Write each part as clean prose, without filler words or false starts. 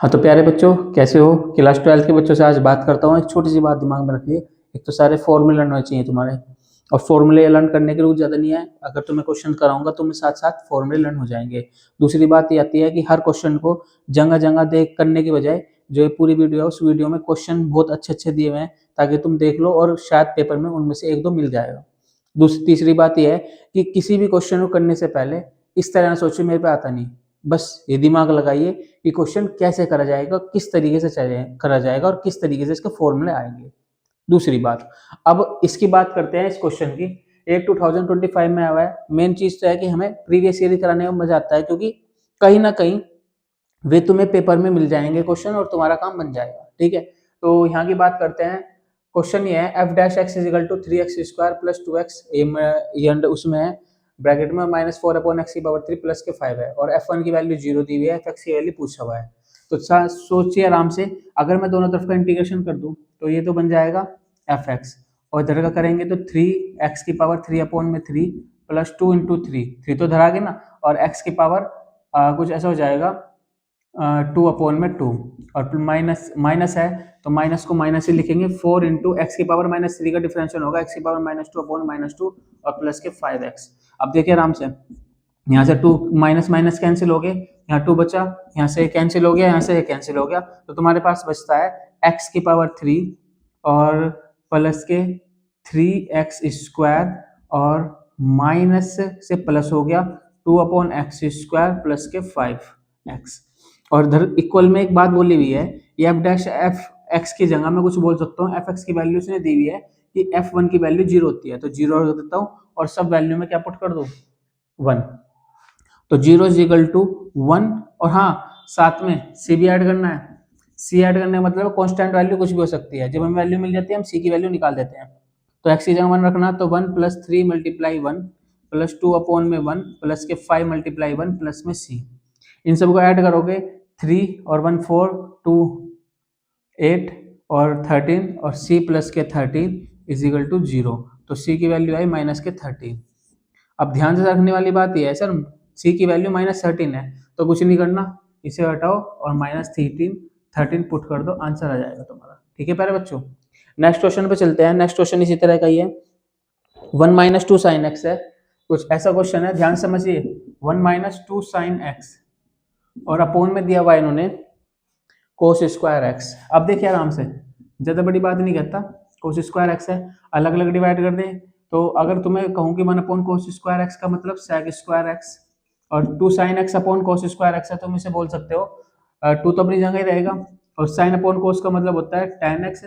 हाँ तो प्यारे बच्चों, कैसे हो? क्लास 12 के बच्चों से आज बात करता हूँ। एक छोटी सी बात दिमाग में रखिए। एक तो सारे फॉर्मूले लर्न होने चाहिए तुम्हारे, और फॉर्मूले लर्न करने के लिए ज़्यादा नहीं है। अगर तुम्हें क्वेश्चन कराऊंगा तो मैं साथ साथ फॉर्मूले लर्न हो जाएंगे। दूसरी बात ये आती है कि हर क्वेश्चन को जगह जगह देख करने की बजाय जो ये पूरी वीडियो है उस वीडियो में क्वेश्चन बहुत अच्छे अच्छे दिए हुए हैं, ताकि तुम देख लो और शायद पेपर में उनमें से एक दो मिल जाएगा। दूसरी तीसरी बात यह है कि किसी भी क्वेश्चन को करने से पहले इस तरह सोचो मेरे पे आता नहीं, बस ये दिमाग लगाइए कि क्वेश्चन कैसे करा जाएगा, किस तरीके से करा जाएगा और किस तरीके से इसके फॉर्मूले आएंगे। दूसरी बात, अब इसकी बात करते हैं इस क्वेश्चन की। एक 2025 में आया हुआ है। मेन चीज तो है कि हमें प्रीवियस ईयर कराने में मजा आता है, क्योंकि कहीं ना कहीं वे तुम्हें पेपर में मिल जाएंगे क्वेश्चन और तुम्हारा काम बन जाएगा। ठीक है, तो यहाँ की बात करते हैं। क्वेश्चन ये है, f dash x is equal to 3x square plus 2x, उसमें है ब्रैकेट में -4 अपॉन एक्स की पावर 3 प्लस के 5 है, और f1 की वैल्यू 0 दी हुई है, f(x) की वैल्यू पूछा हुआ है। तो सोचिए आराम से, अगर मैं दोनों तरफ का इंटीग्रेशन कर दूं तो ये तो बन जाएगा f(x), और इधर का करेंगे तो 3x की पावर 3 अपॉन में 3 प्लस 2 इंटू 3 तो इधर आ गए ना, और x की पावर कुछ ऐसा हो जाएगा 2 अपॉन में 2, और माइनस माइनस है तो माइनस को माइनस ही लिखेंगे। 4 इंटू एक्स की पावर -3 का डिफरेंशियल होगा x की पावर -2 अपॉन -2 और प्लस के 5x। अब देखिए आराम से, यहाँ से 2 माइनस माइनस कैंसिल हो गए, यहाँ 2 बचा, यहाँ से कैंसिल हो गया, यहाँ से कैंसिल हो गया, तो तुम्हारे पास बचता है x की पावर 3 और प्लस के 3x स्क्वायर, और माइनस से प्लस हो गया 2 अपॉन एक्स स्क्वायर प्लस के 5x। और इधर इक्वल में एक बात बोली हुई है, ये एफ डैश एफ एक्स की जगह मैं कुछ बोल सकता हूँ। एफ एक्स की वैल्यू उसने दी हुई है कि f1 की वैल्यू 0 होती है, तो 0 रख देता हूँ और सब वैल्यू में क्या पुट कर दो 1, तो 0 इज इक्वल टू 1। और हाँ, साथ में c भी ऐड करना है। c ऐड करने का मतलब कांस्टेंट वैल्यू कुछ भी हो सकती है। जब हमें वैल्यू मिल जाती है हम c की वैल्यू निकाल देते हैं। तो x की जगह 1 रखना, तो 1 प्लस 3 मल्टीप्लाई 1 प्लस 2 अपॉन में 1 प्लस के 5 मल्टीप्लाई 1 प्लस में c। इन सबको ऐड करोगे 3 और 1 4 2 8 और 13 और c प्लस के 13 इज इक्वल टू 0, तो c की वैल्यू आई माइनस के 13। अब ध्यान से रखने वाली बात यह है सर, c की वैल्यू -13 है, तो कुछ नहीं करना, इसे हटाओ और -13 पुट कर दो, आंसर आ जाएगा तुम्हारा। ठीक है प्यारे बच्चों, नेक्स्ट क्वेश्चन पे चलते हैं। नेक्स्ट क्वेश्चन इसी तरह का ही है, 1 - 2 sin x है। कुछ ऐसा क्वेश्चन है, ध्यान समझिए, 1 - 2 sin x और अपोन में दिया हुआ इन्होंने कोस स्क्वायर एक्स। अब देखिए आराम से, ज्यादा बड़ी बात नहीं करता, कोस स्क्वायर एक्स है, अलग अलग डिवाइड कर दें। तो अगर तुम्हें कहूँ कि 1 अपॉन कोस स्क्वायर एक्स का मतलब सेक स्क्वायर एक्स, और 2 sine x upon cos square x है, तुम इसे बोल सकते हो 2 तो अपनी जगह ही रहेगा, और साइन अपॉन कोस का मतलब होता है tan एक्स,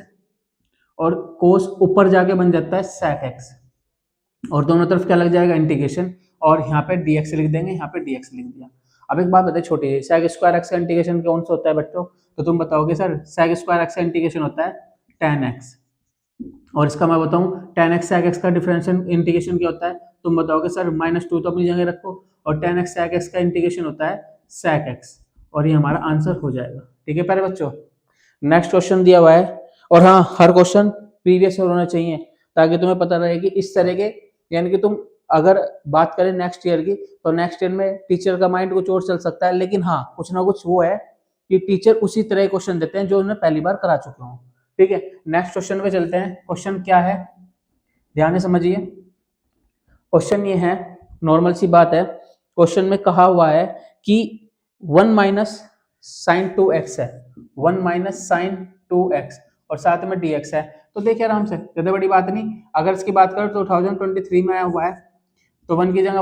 और कोस ऊपर जाके बन जाता है सेक एक्स, और दोनों तरफ क्या लग जाएगा इंटीग्रेशन, और यहाँ पे dx लिख देंगे, यहाँ पे dx लिख दिया। अब एक बात बताइए छोटी, सेक स्क्वायर एक्स का इंटीग्रेशन कौन सा होता है बच्चों? तो तुम बताओगे सर सेक स्क्वायर एक्स का इंटीग्रेशन होता है tan x, और इसका मैं बताऊं tan x sec x का डिफरेंशियल इंटीग्रेशन क्या होता है? तुम बताओगे सर -2 तो अपनी जगह रखो, और tan x sec x का इंटीग्रेशन होता है sec x, और ये हमारा आंसर हो जाएगा। ठीक है प्यारे बच्चों, नेक्स्ट क्वेश्चन दिया हुआ है, और हाँ हर क्वेश्चन प्रीवियस ईयर होना चाहिए, ताकि तुम्हें पता रहे कि इस तरह के, यानी कि तुम अगर बात करें नेक्स्ट ईयर की, तो नेक्स्ट ईयर में टीचर का माइंड कुछ और चल सकता है, लेकिन हाँ कुछ ना कुछ वो है कि टीचर उसी तरह क्वेश्चन देते हैं जो उन्होंने पहली बार करा चुके हों। ठीक है, नेक्स्ट क्वेश्चन पे चलते हैं। क्वेश्चन क्या है, ध्यान से समझिए। क्वेश्चन ये है, नॉर्मल सी बात है, क्वेश्चन में कहा हुआ है कि 1 माइनस साइन 2x है, 1 माइनस साइन 2x, और साथ में dx है। तो देखिए आराम से, ज्यादा बड़ी बात नहीं। अगर इसकी बात करें तो 2023 में आया हुआ है, तो 1 की जगह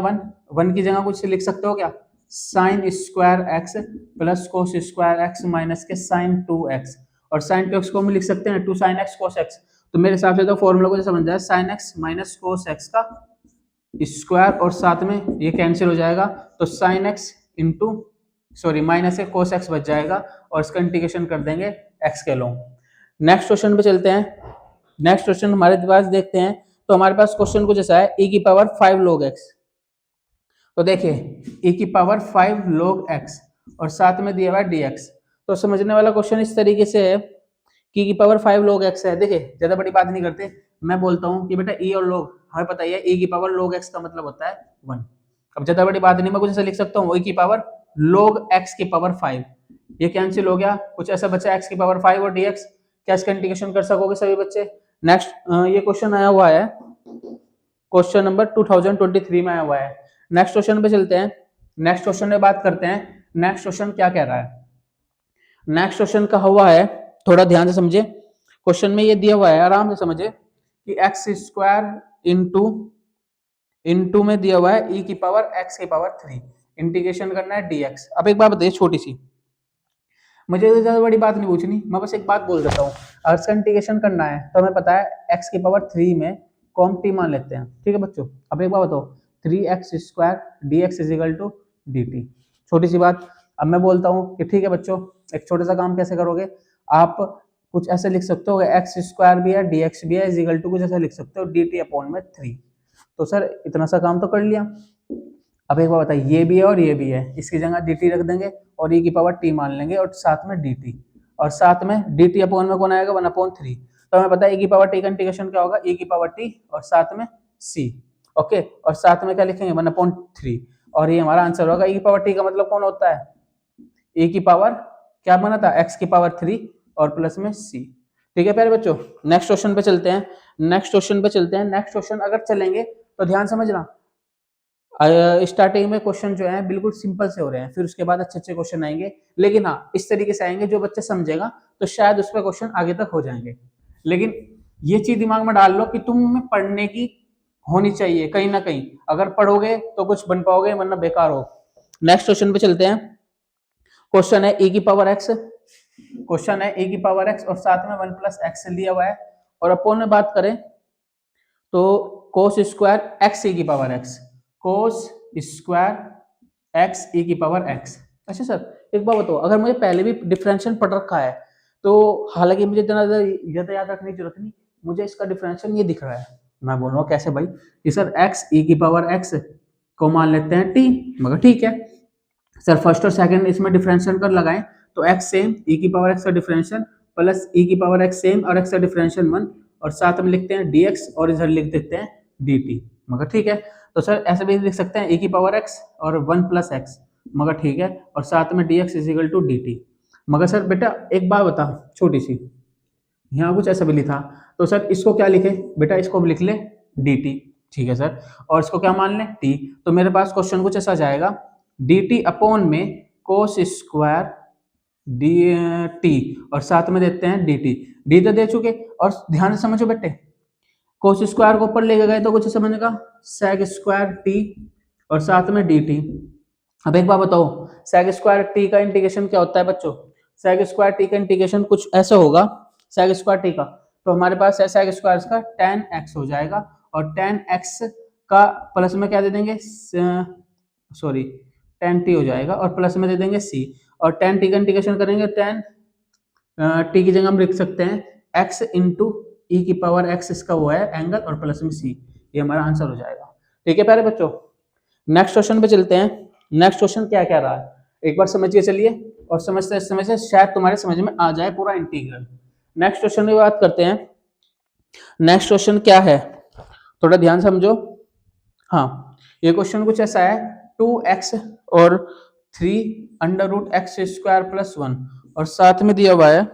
1 की जगह कुछ लिख सकते हो क्या, sine square x plus cos square x minus के साइन 2x, और साइन 2x को हम लिख सकते हैं 2 साइन एक्स कोस एक्स। तो मेरे हिसाब से तो फॉर्मूला को समझ जाए, sign x minus cos x का स्क्वायर, और साथ में ये कैंसिल हो जाएगा, तो sine x into sorry minus के कोस एक्स बच जाएगा, और इसका इंटीग्रेशन कर देंगे एक्स के लॉन्ग। नेक्स्ट क्वेश्चन पे चलते हैं। नेक्स्ट क्वेश्चन हमारे पास देखते हैं, तो हमारे पास क्वेश्चन कुछ ऐसा है, e की पावर 5 log x। तो देखिए e की पावर 5 log x, और साथ में दिया हुआ है dx। तो समझने वाला क्वेश्चन इस तरीके से है कि की पावर 5 log x है। देखिए ज्यादा बड़ी बात नहीं करते, मैं बोलता हूँ कि बेटा e और log, हमें पता ही है e की पावर log x का मतलब होता है 1। अब ज्यादा बड़ी बात नहीं, मैं कुछ ऐसा लिख सकता हूँ e की पावर log x की पावर 5, ये कैंसिल हो गया, कुछ ऐसा बचा x की पावर 5 और dx, क्या इसका इंटीग्रेशन कर सकोगे सभी बच्चे? नेक्स्ट ये क्वेश्चन आया हुआ है, क्वेश्चन नंबर 2023 में आया हुआ है। नेक्स्ट क्वेश्चन पे चलते हैं, नेक्स्ट क्वेश्चन में बात करते हैं। नेक्स्ट क्वेश्चन क्या कह रहा है? नेक्स्ट क्वेश्चन का हुआ है, थोड़ा ध्यान से समझे, क्वेश्चन में ये दिया हुआ है, आराम से समझे कि एक्स स्क्वायर इंटू में दिया हुआ है e की पावर x की पावर 3, इंटीग्रेशन करना है dx। अब एक बात बताइए छोटी सी, मुझे तो ज्यादा बड़ी बात नहीं पूछनी, मैं बस एक बात बोल देता हूँ। अगर इसका इंटीग्रेशन करना है तो हमें पता है x की पावर 3 में को हम t मान लेते हैं, ठीक है बच्चों। अब एक बात बताओ, 3x square dx is equal to dt, छोटी सी बात। अब मैं बोलता हूँ कि ठीक है बच्चों, एक छोटा सा काम कैसे करोगे आप, कुछ ऐसे लिख सकते हो, एक्स स्क्वायर भी है dx भी है इज इक्वल टू कुछ ऐसा लिख सकते हो dt अपॉन में 3। तो सर इतना सा काम तो कर लिया। अब एक बार बताइए, ये भी है और ये भी है, इसकी जगह dt रख देंगे और e की पावर t मान लेंगे और साथ में dt, और साथ में dt अपॉन में कौन आएगा 1/3। तो हमें पता है e की पावर t का इंटीग्रेशन क्या होगा, e की पावर t और साथ में c, ओके, और साथ में क्या लिखेंगे 1/3, और ये हमारा आंसर होगा। e की पावर t का मतलब कौन होता है, e की पावर क्या बना था x की पावर 3 और प्लस में c, ठीक है प्यारे बच्चों। नेक्स्ट क्वेश्चन पे चलते हैं, नेक्स्ट क्वेश्चन पे चलते हैं। नेक्स्ट क्वेश्चन अगर चलेंगे तो ध्यान समझना, स्टार्टिंग में क्वेश्चन जो है बिल्कुल सिंपल से हो रहे हैं, फिर उसके बाद अच्छे अच्छे क्वेश्चन आएंगे, लेकिन हाँ इस तरीके से आएंगे जो बच्चा समझेगा तो शायद उस पर क्वेश्चन आगे तक हो जाएंगे। लेकिन ये चीज दिमाग में डाल लो कि तुम में पढ़ने की होनी चाहिए कहीं ना कहीं, अगर पढ़ोगे तो कुछ बन पाओगे वरना बेकार हो। नेक्स्ट क्वेश्चन पे चलते हैं, क्वेश्चन है e की पावर x, क्वेश्चन है e की पावर x और साथ में 1 प्लस एक्स लिया हुआ है, और अपोन में बात करें तो कोस स्क्वायर x e की power x, cos square x e की पावर x। अच्छा सर एक बात बताओ, अगर मुझे पहले भी डिफरेंशियल पढ़ रखा है तो हालांकि मुझे इतना ज्यादा याद रखने की जरूरत नहीं, मुझे इसका डिफरेंशियल ये दिख रहा है, मैं बोल रहा हूँ कैसे भाई कि सर x e की पावर x को मान लेते हैं t, मगर ठीक है सर फर्स्ट और सेकंड इसमें डिफरेंशियल कर लगाएं तो x सेम, e की पावर x का डिफरेंशियल प्लस e की पावर x सेम और x का डिफरेंशियल 1, और साथ में लिखते हैं dx और इधर लिख देते हैं dt, मगर ठीक है। तो सर ऐसे भी लिख सकते हैं e की पावर x और 1 प्लस एक्स, मगर ठीक है, और साथ में dx is equal to dt। मगर सर बेटा एक बात बता छोटी सी, यहाँ कुछ ऐसा भी लिखा, तो सर इसको क्या लिखे बेटा, इसको लिख ले dt, ठीक है सर, और इसको क्या मान लें t। तो मेरे पास क्वेश्चन कुछ ऐसा जाएगा dt अपॉन में कोस स्क्वायर dt और साथ में देते हैं dt, डी तो दे चुके, और ध्यान से समझो बेटे, कोस स्क्वायर को ऊपर लेके गए तो कुछ समझेगा सेक स्क्वायर t और साथ में dt। अब एक बात बताओ, सेक स्क्वायर t का इंटीग्रेशन क्या होता है बच्चों, सेक स्क्वायर t का इंटीग्रेशन कुछ ऐसा होगा, सेक स्क्वायर t का, तो हमारे पास है सेक स्क्वायर का tan x हो जाएगा, और tan x का प्लस में क्या दे देंगे, सॉरी tan t हो जाएगा और प्लस में दे देंगे c, और tan t का इंटीग्रेशन करेंगे tan t की जगह हम लिख सकते हैं x इंटू ई की पावर x, इसका वो है एंगल, और प्लस में c, ये हमारा आंसर हो जाएगा। ठीक है प्यारे बच्चों, नेक्स्ट क्वेश्चन पे चलते हैं। नेक्स्ट क्वेश्चन क्या कह रहा है एक बार समझिए चलिए, और समझते समझते शायद तुम्हारे समझ में आ जाए पूरा इंटीग्रल। नेक्स्ट क्वेश्चन की बात करते हैं, नेक्स्ट क्वेश्चन क्या है थोड़ा ध्यान समझो। हाँ ये क्वेश्चन कुछ ऐसा है, 2x और 3 under root x square plus 1 और साथ में दिया हुआ है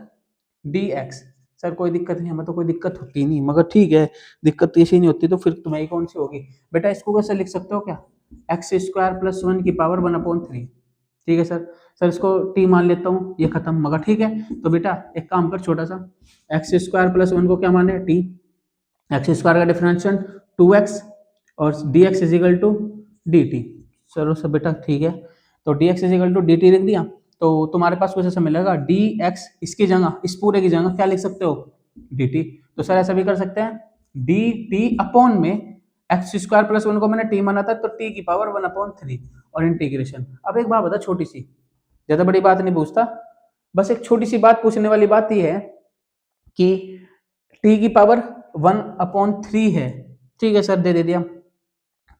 dx। सर कोई दिक्कत नहीं, हमें तो कोई दिक्कत होती नहीं, मगर ठीक है दिक्कत ऐसी नहीं होती तो फिर तुम्हारी कौन सी होगी बेटा, इसको कैसे लिख सकते हो क्या, एक्स स्क्वायर प्लस 1 की पावर 1/3, ठीक है सर, सर इसको t मान लेता हूँ, ये खत्म, मगर ठीक है। तो बेटा एक काम कर छोटा सा, एक्स स्क्वायर प्लस 1 को क्या माने t, एक्स स्क्वायर का डिफरेंशियल 2x और dx is equal to dt। चलो सब बेटा ठीक है, तो dx is equal to dt लिख दिया, तो तुम्हारे पास कुछ ऐसा मिलेगा dx, इसकी जगह इस पूरे की जगह क्या लिख सकते हो dt। तो सर ऐसा भी कर सकते हैं dt अपॉन में एक्स स्क्वायर प्लस 1 को मैंने t माना था तो t की पावर 1/3 और इंटीग्रेशन। अब एक बात बता छोटी सी, ज्यादा बड़ी बात नहीं पूछता, बस एक छोटी सी बात पूछने वाली बात ये है कि t की पावर 1/3 है, ठीक है सर दे दिया,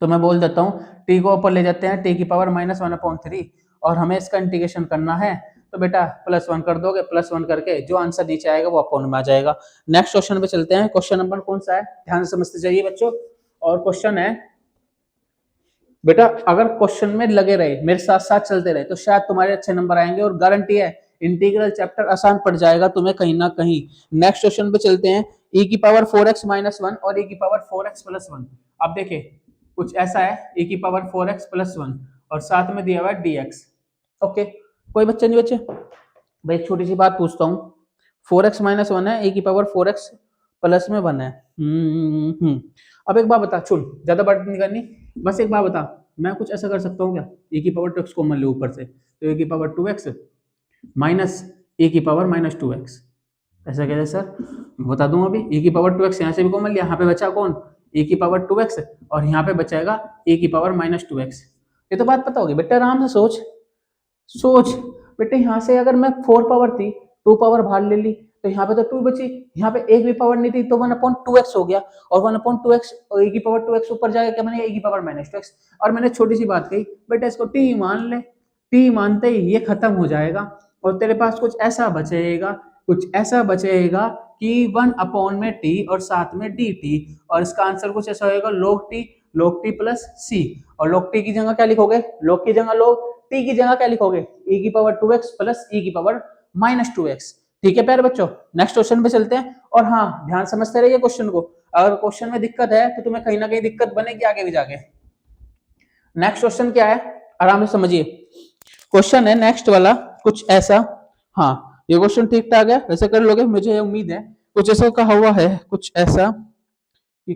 तो मैं बोल देता हूँ t को ऊपर ले जाते हैं, t की पावर -1/3, और हमें इसका इंटीग्रेशन करना है, तो बेटा +1 कर दोगे, +1 करके जो आंसर नीचे आएगा वो अपोन में आ जाएगा। नेक्स्ट क्वेश्चन पे चलते हैं, क्वेश्चन नंबर कौन सा है ध्यान से समझते जाइए बच्चों, और क्वेश्चन है बेटा, अगर क्वेश्चन में लगे रहे मेरे साथ साथ चलते रहे तो शायद तुम्हारे अच्छे नंबर आएंगे, और गारंटी है इंटीग्रल चैप्टर आसान पड़ जाएगा तुम्हें कहीं ना कहीं। नेक्स्ट क्वेश्चन पे चलते हैं। e की पावर 4x माइनस 1 और e की पावर 4x प्लस 1। अब देखिए कुछ ऐसा है, e की पावर 4x प्लस 1 और साथ में दिया हुआ है dx। ओके, कोई बच्चे नहीं बच्चे भाई, एक छोटी सी बात पूछता हूँ। 4x माइनस 1 है, e की पावर 4x प्लस में 1 है। अब एक बात बता, सुन, ज्यादा बात नहीं करनी, बस एक बात बता, मैं कुछ ऐसा कर सकता हूँ क्या? e की पावर 2x कॉमन ले ऊपर से, तो e की पावर 2x माइनस e की पावर माइनस 2x, ऐसा कैसे सर? बता दूं अभी। e की पावर 2x यहाँ से भी कॉमन लिया, यहाँ पे बचा कौन? e की पावर 2x और यहाँ पे बचेगा e की पावर माइनस 2x। ये तो बात पता होगी बेटा, आराम से सोच सोच बेटे। यहाँ से अगर मैं 4 पावर थी, 2 पावर बाहर ले ली तो यहाँ पे तो 2 बची, यहाँ पे एक भी पावर नहीं थी तो 1/2x हो गया, और 1/2x और e की पावर 2x ऊपर जाएगा, क्या बनेगा? e की पावर माइनस 2x। और मैंने छोटी सी बात कही बेटा, इसको t मान ले, t मानते ही ये खत्म हो जाएगा और तेरे पास कुछ ऐसा बचेगा, कुछ ऐसा बचेगा कि 1 में t और साथ में dt, और इसका आंसर कुछ ऐसा होगा log t प्लस c। और log t की जगह क्या लिखोगे? log की जगह log t की जगह क्या लिखोगे? e की पावर 2x प्लस e की पावर माइनस 2x। ठीक है प्यारे बच्चों, नेक्स्ट क्वेश्चन पे चलते हैं। और हाँ, ध्यान समझते रहिए क्वेश्चन को, अगर क्वेश्चन में दिक्कत है तो तुम्हें कहीं ना कहीं दिक्कत बनेगी आगे भी जाके। नेक्स्ट क्वेश्चन क्या है, आराम से समझिए। क्वेश्चन है नेक्स्ट वाला कुछ ऐसा, हाँ ये क्वेश्चन ठीक ठाक है, वैसे कर लोगे मुझे उम्मीद है। कुछ ऐसा कहा हुआ है, कुछ ऐसा कि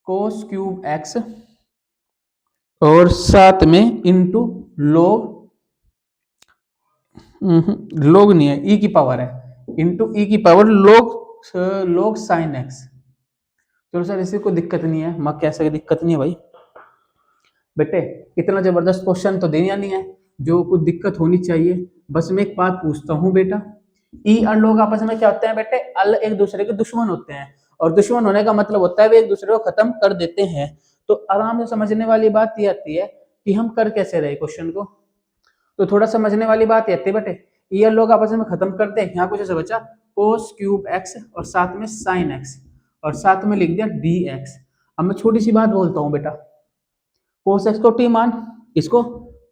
कोस क्यूब एक्स और साथ में इंटू लोग नहीं है, e की पावर है, इंटू e की पावर लोग साइन एक्स। चलो सर इसे कोई दिक्कत नहीं है, माँ कैसे दिक्कत नहीं है भाई बेटे, इतना जबरदस्त क्वेश्चन तो देना नहीं है जो कुछ दिक्कत होनी चाहिए। बस मैं एक बात पूछता हूँ बेटा, ई और लोग आपस में क्या होते हैं बेटे? एक दूसरे के दुश्मन होते हैं, और दुश्मन होने का मतलब होता है वे एक दूसरे को खत्म कर देते हैं। तो आराम से समझने वाली बात ये आती है कि हम कर कैसे रहे क्वेश्चन को, तो थोड़ा समझने वाली बात ये आती है बेटे, ई और लोग आपस में खत्म करते हैं। यहाँ कुछ ऐसा बचा कोस क्यूब एक्स और साथ में साइन एक्स और साथ में लिख दिया डी एक्स। अब मैं छोटी सी बात बोलता हूँ बेटा, कोस एक्स को टी मान, इसको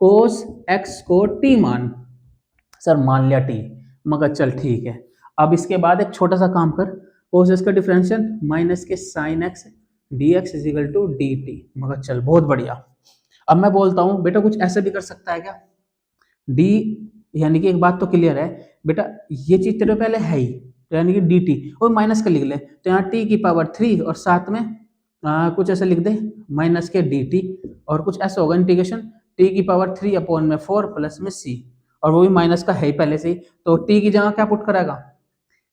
कोस एक्स को टी मान, सर मान लिया टी, मगर चल ठीक है। अब इसके बाद एक छोटा सा काम कर, कोस एक्स का डिफरेंशियल माइनस के sine x d x is equal to d t, मगर चल बहुत बढ़िया। अब मैं बोलता हूँ बेटा कुछ ऐसे भी कर सकता है क्या? डी यानी कि एक बात तो क्लियर है बेटा, ये चीज तेरे पहले है ही, तो यानी कि डी टी और माइनस का लिख ले, तो यहाँ टी की पावर 3 और साथ में कुछ ऐसा लिख दे माइनस के डी टी, और कुछ ऐसा होगा इंटीग्रेशन टी की पावर 3/4 प्लस में सी, और वो भी माइनस का है ही पहले से ही, तो टी की जगह क्या पुट करेगा?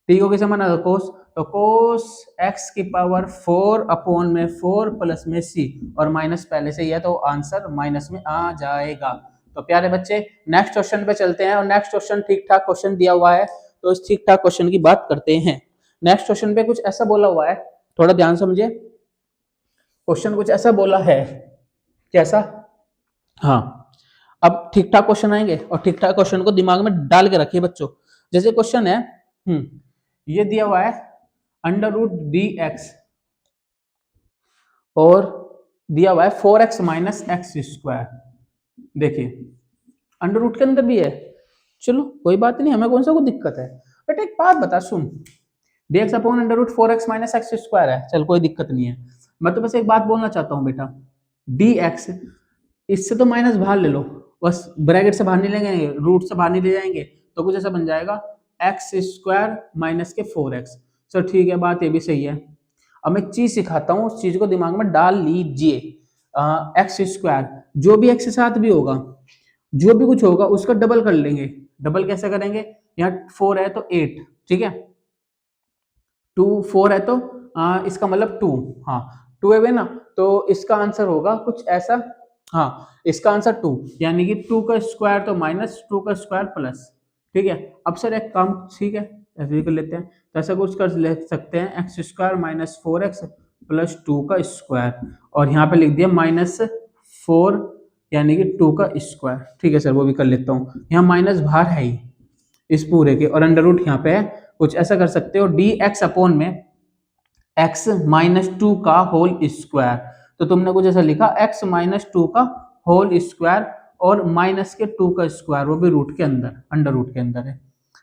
टी को कैसे माना? कोस, तो कोस एक्स की पावर 4/4 प्लस में सी, और माइनस पहले से ही है तो आंसर माइनस में आ जाएगा। तो प्यारे बच्चे नेक्स्ट क्वेश्चन पे चलते हैं, और नेक्स्ट क्वेश्चन ठीक ठाक क्वेश्चन दिया हुआ है, तो इस ठीक ठाक क्वेश्चन की बात करते हैं। नेक्स्ट क्वेश्चन पे कुछ ऐसा बोला हुआ है, थोड़ा ध्यान समझिए। क्वेश्चन कुछ ऐसा बोला है, कैसा? हाँ, अब ठीक ठाक क्वेश्चन आएंगे और ठीक ठाक क्वेश्चन को दिमाग में डाल के रखिए बच्चों। जैसे क्वेश्चन है, ये दिया हुआ है अंडर रूट डी एक्स और दिया हुआ है 4x माइनस एक्स स्क्वायर। देखिए अंडर रूट के अंदर भी है, चलो कोई बात नहीं, हमें कौन सा कोई दिक्कत है। बेटा एक बात बता सुन, dx upon under root 4x minus x square है, चल कोई दिक्कत नहीं है। मैं तो बस एक बात बोलना चाहता हूँ बेटा, dx इससे तो माइनस बाहर ले लो, बस ब्रैकेट से बाहर नहीं ले जाएंगे, रूट से बाहर नहीं ले जाएंगे, तो कुछ ऐसा बन जाएगा एक्स स्क्वायर माइनस के 4x। चल ठीक है, बात ये भी सही है। अब मैं एक चीज सिखाता हूँ, उस चीज को दिमाग में डाल लीजिए। एक्स स्क्वायर जो भी एक्स के साथ भी होगा, जो भी कुछ होगा उसका डबल कर लेंगे। डबल कैसे करेंगे? यहाँ 4 है तो 8, ठीक है, 4 है तो इसका मतलब 2, हाँ 2 है ना, तो इसका आंसर होगा कुछ ऐसा, हाँ इसका आंसर 2, यानी कि 2 का स्क्वायर तो माइनस 2 का स्क्वायर प्लस, ठीक है। अब सर एक काम, ठीक है ऐसे ही कर लेते हैं, तो ऐसा कुछ कर ले सकते हैं, x square minus 4x plus 2 का स्क्वायर, और यहाँ पे लिख दिया माइनस 4 यानी कि 2 का स्क्वायर, ठीक है सर वो भी कर लेता हूँ। यहाँ माइनस बाहर है ही इस पूरे के, और अंडर रूट यहाँ पे है, कुछ ऐसा कर सकते हो डी एक्स अपॉन में x माइनस 2 का होल स्क्वायर, तो तुमने कुछ ऐसा लिखा x माइनस 2 का होल स्क्वायर, और माइनस के 2 का स्क्वायर, वो भी रूट के अंदर, अंडर रूट के अंदर है।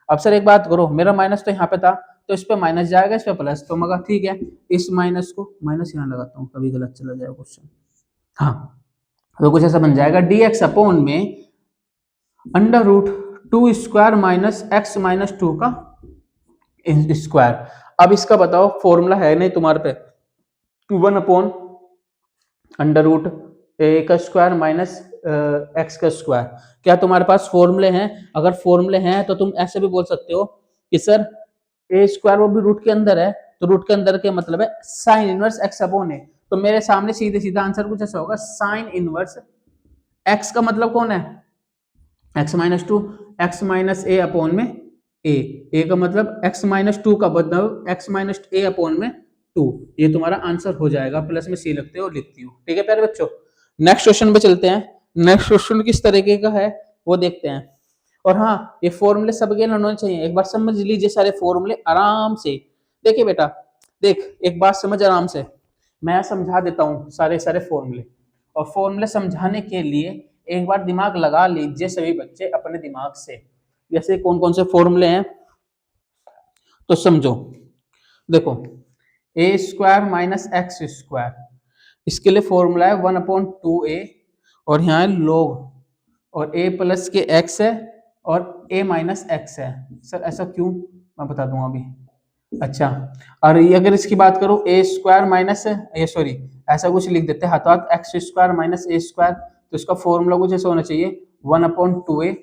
अब सर एक बात करो, मेरा माइनस तो यहाँ पे था, तो इस पे माइनस जाएगा, इस पे प्लस, तो मगर ठीक है, इस माइनस को माइनस यहाँ लगाता हूँ, कभी गलत चला जाएगा क्वेश्चन। हाँ, तो कुछ ऐसा बन जाएगा dx अपॉन में under root 2 square minus x minus 2 का स्क्वायर। अब इसका बताओ, फॉर्मूला है नहीं तुम्हारे पे, 1 अपॉन अंडर रूट ए का स्क्वायर माइनस एक्स का स्क्वायर। क्या तुम्हारे पास फॉर्मूले हैं? अगर फॉर्मूले हैं तो तुम ऐसे भी बोल सकते हो कि सर ए स्क्वायर वो भी रूट के अंदर है, तो रूट के अंदर के मतलब है साइन इनवर्स एक्स अपॉन ए। तो मेरे सामने सीधे सीधा आंसर कुछ ऐसा होगा, साइन इनवर्स एक्स का मतलब कौन है, एक्स माइनस 2, एक्स माइनस ए अपॉन में ए का मतलब एक्स माइनस 2 का मतलब एक्स माइनस ए अपॉन में 2। ये तुम्हारा आंसर हो जाएगा, प्लस में सी लगते हो लिखती हूँ। ठीक है प्यारे बच्चों, नेक्स्ट क्वेश्चन पे चलते हैं। नेक्स्ट क्वेश्चन किस तरीके का है वो देखते हैं। और हाँ, ये फॉर्मूले सबके होने चाहिए, एक बार समझ लीजिए सारे फॉर्मूले आराम से। देखिए बेटा, देख एक बात समझ आराम से, मैं समझा देता हूँ सारे फॉर्मूले, और फॉर्मूले समझाने के लिए एक बार दिमाग लगा लीजिए सभी बच्चे अपने दिमाग से। जैसे कौन कौन से फॉर्मूले हैं तो समझो। देखो, ए स्क्वायर माइनस एक्स स्क्वायर, इसके लिए फॉर्मूला है 1/2a, और यहाँ है log, और a प्लस के x है और a माइनस एक्स है। सर ऐसा क्यों, मैं बता दूंगा अभी। अच्छा, और ये अगर इसकी बात करूं, ए स्क्वायर माइनस ये सॉरी ऐसा कुछ लिख देते हैं हाथों हाथ, x square minus a square, तो इसका फॉर्मूला कुछ ऐसा होना चाहिए 1/2a।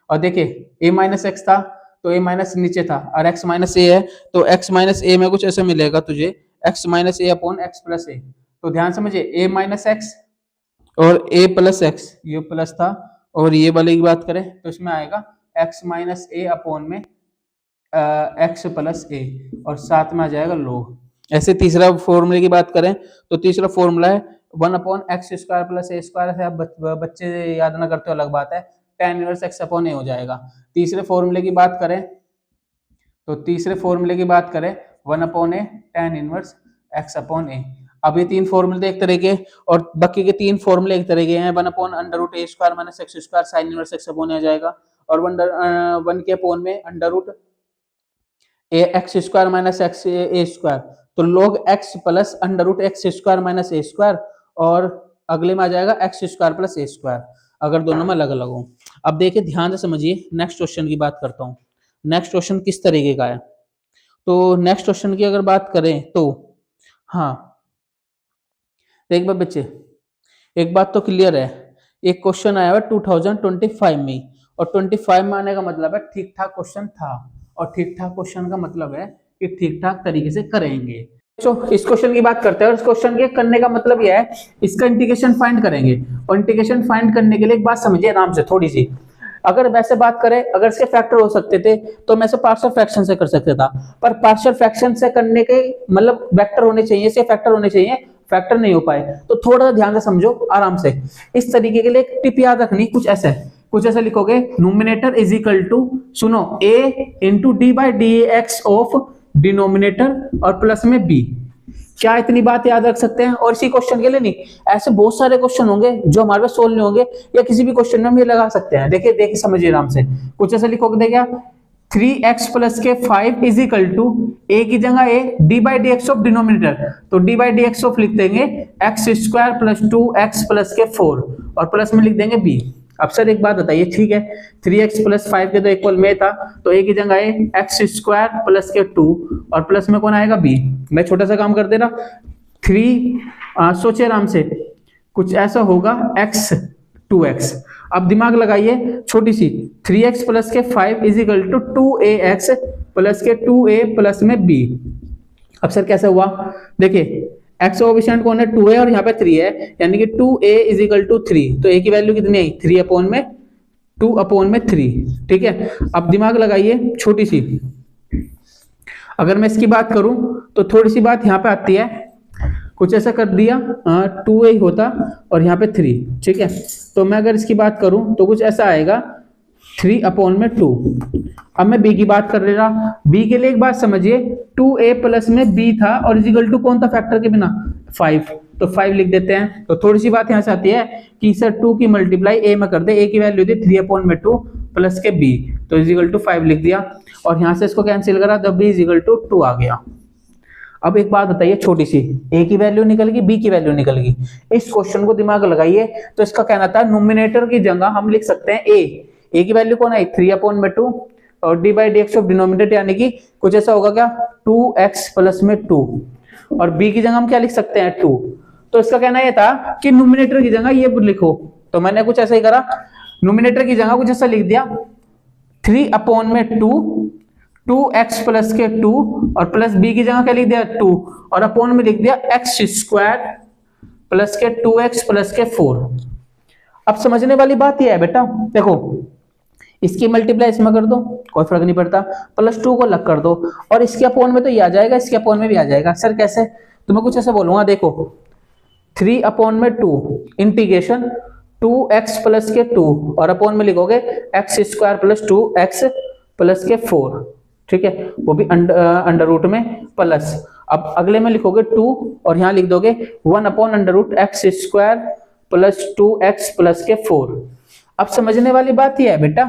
और देखिए a माइनस एक्स था तो a माइनस नीचे था, और x माइनस ए है तो x माइनस ए में कुछ ऐसा मिलेगा तुझे, x माइनस ए अपॉन एक्स प्लस ए। तो ध्यान समझिए, a माइनस एक्स और a प्लस एक्स, ये प्लस था, और ये वाले की बात करें तो इसमें आएगा x माइनस ए अपॉन में एक्स प्लस ए, और साथ में आ जाएगा log। ऐसे तीसरा फॉर्मूले की बात करें तो तीसरा फॉर्मूला है 1/x square plus a square है। बच्चे याद ना करते हो अलग बात है, tan इनवर्स x अपॉन ए हो जाएगा। तीसरे फॉर्मूले की बात करें तो तीसरे फॉर्मूले की बात करें 1/a tan inverse x upon a. अब ये तीन फॉर्मूले एक तरह के, और बाकी के तीन फॉर्मूले एक तरह के हैं। 1/√a square minus x square sine inverse x upon a आ जाएगा, और 1 के अपॉन में under a x square minus x a square, तो log x plus √x square minus a square, और अगले में आ जाएगा x square plus a square, अगर दोनों में अलग अलग हो। अब देखिए ध्यान से समझिए, नेक्स्ट क्वेश्चन की बात करता हूँ। नेक्स्ट क्वेश्चन किस तरीके का है, तो नेक्स्ट क्वेश्चन की अगर बात करें तो हाँ, एक बार बच्चे एक बात तो क्लियर है, एक क्वेश्चन आया हुआ 2025 में, और 25 में आने का मतलब है ठीक ठाक क्वेश्चन था, और ठीक ठाक क्वेश्चन का मतलब है कि ठीक ठाक तरीके से करेंगे। तो इस क्वेश्चन की बात करते हैं, और इस क्वेश्चन के करने का मतलब यह है, इसका इंटीग्रेशन फाइंड करेंगे, और इंटीग्रेशन फाइंड करने के लिए एक बात समझिए आराम से थोड़ी सी। अगर वैसे बात करें, अगर इसके फैक्टर हो सकते थे तो मैं इसे पार्शियल फ्रैक्शन से कर सकता था, पर पार्शियल फ्रैक्शन से करने के मतलब वेक्टर होने चाहिए, इसके फैक्टर होने चाहिए, फैक्टर नहीं हो पाए, तो थोड़ा सा ध्यान से समझो आराम से। इस तरीके के लिए एक टिप याद रखनी, कुछ ऐसा लिखोगे, नोमिनेटर इज इक्वल टू, सुनो, a into D by d x of denominator और प्लस में b। क्या इतनी बात याद रख सकते हैं? और इसी क्वेश्चन के लिए नहीं, ऐसे बहुत सारे क्वेश्चन होंगे जो हमारे पास सोल्व नहीं होंगे, या किसी भी क्वेश्चन में हम ये लगा सकते हैं। देखिए समझिए आराम से, कुछ ऐसा लिखोगे, देखिए 3x प्लस के 5 इज इक्वल टू, ए की जगह a d by d x of denominator, तो d by d x of लिख देंगे x square plus 2x plus के 4, और प्लस में लिख देंगे b। अब सर एक बात बताइए, ठीक है 3x प्लस 5 के तो इक्वल में था, तो a की जगह ए एक्स स्क्वायर प्लस के 2, और प्लस में कौन आएगा b। मैं छोटा सा काम कर दे रहा, 3 सोचे आराम से, कुछ ऐसा होगा x 2x। अब दिमाग लगाइए छोटी सी, 3x प्लस के 5 is equal to 2ax plus के 2a प्लस में b। अब सर कैसे हुआ, देखिए x कोएफिशिएंट कौन है, 2 है, और यहाँ पे 3 है, यानी कि 2a इज इक्वल टू 3, तो a की वैल्यू कितनी आई, 3 अपॉन में 2 अपॉन में 3। ठीक है, अब दिमाग लगाइए छोटी सी, अगर मैं इसकी बात करूं तो थोड़ी सी बात यहाँ पे आती है, कुछ ऐसा कर दिया 2a होता और यहाँ पे 3, ठीक है, तो मैं अगर इसकी बात करूं तो कुछ ऐसा आएगा 3 अपॉन में 2। अब मैं b की बात कर रहा, b के लिए एक बात समझिए, 2a प्लस में b था और इज इक्वल टू कौन था फैक्टर के बिना, 5, तो 5 लिख देते हैं। तो थोड़ी सी बात यहाँ से आती है कि सर 2 की मल्टीप्लाई a में कर दे, a की वैल्यू दी 3/2 प्लस के b, तो इज इक्वल टू 5 लिख दिया और यहाँ से इसको कैंसिल करा तो b इज इक्वल टू 2 आ गया। अब एक बात बताइए छोटी सी, a की वैल्यू निकल गई, b की वैल्यू निकल गई। इस क्वेश्चन को दिमाग लगाइए, तो इसका कहना था नोमिनेटर की जगह हम लिख सकते हैं a की वैल्यू कौन है 3/2 और d by d x of denominator, यानी कि कुछ ऐसा होगा क्या 2x प्लस में 2, और b की जगह हम क्या लिख सकते हैं 2। तो इसका कहना यह था कि नोमिनेटर की जगह ये लिखो, तो मैंने कुछ ऐसा ही करा, नोमिनेटर की जगह कुछ ऐसा लिख दिया 3/2 2x प्लस के 2 और प्लस b की जगह क्या लिख दिया 2 और अपॉन में लिख दिया x स्क्वायर प्लस के 2x प्लस के 4। अब समझने वाली बात यह है बेटा, देखो इसकी मल्टीप्लाई इसमें कर दो कोई फर्क नहीं पड़ता, प्लस 2 को अलग कर दो और इसके अपॉन में तो ये आ जाएगा, इसके अपॉन में भी आ जाएगा। सर कैसे? तो मैं कुछ ऐसा बोलूंगा, देखो 3/2 इंटीग्रेशन 2x प्लस के 2 और अपॉन में लिखोगे x square plus 2x plus के 4, ठीक है, वो भी अंडर रूट में प्लस। अब अगले में लिखोगे 2 और यहां लिख दोगे 1/√x square plus 2x plus के 4। अब समझने वाली बात यह है बेटा,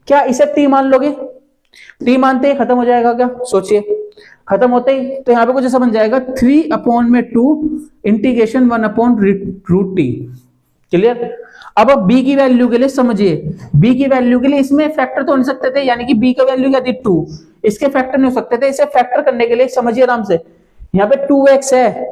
क्या इसे t मान लोगे? t मानते ही खत्म हो जाएगा क्या? सोचिए, खत्म होते ही तो यहाँ पे कुछ ऐसा बन जाएगा 3/2 इंटीग्रेशन 1/√t। क्लियर? अब b की वैल्यू के लिए समझिए, b की वैल्यू के लिए इसमें फैक्टर तो नहीं सकते थे, यानी कि b का वैल्यू क्या थी 2, इसके फैक्टर नहीं हो सकते थे। इसे फैक्टर करने के लिए समझिए आराम से, यहाँ पे 2x है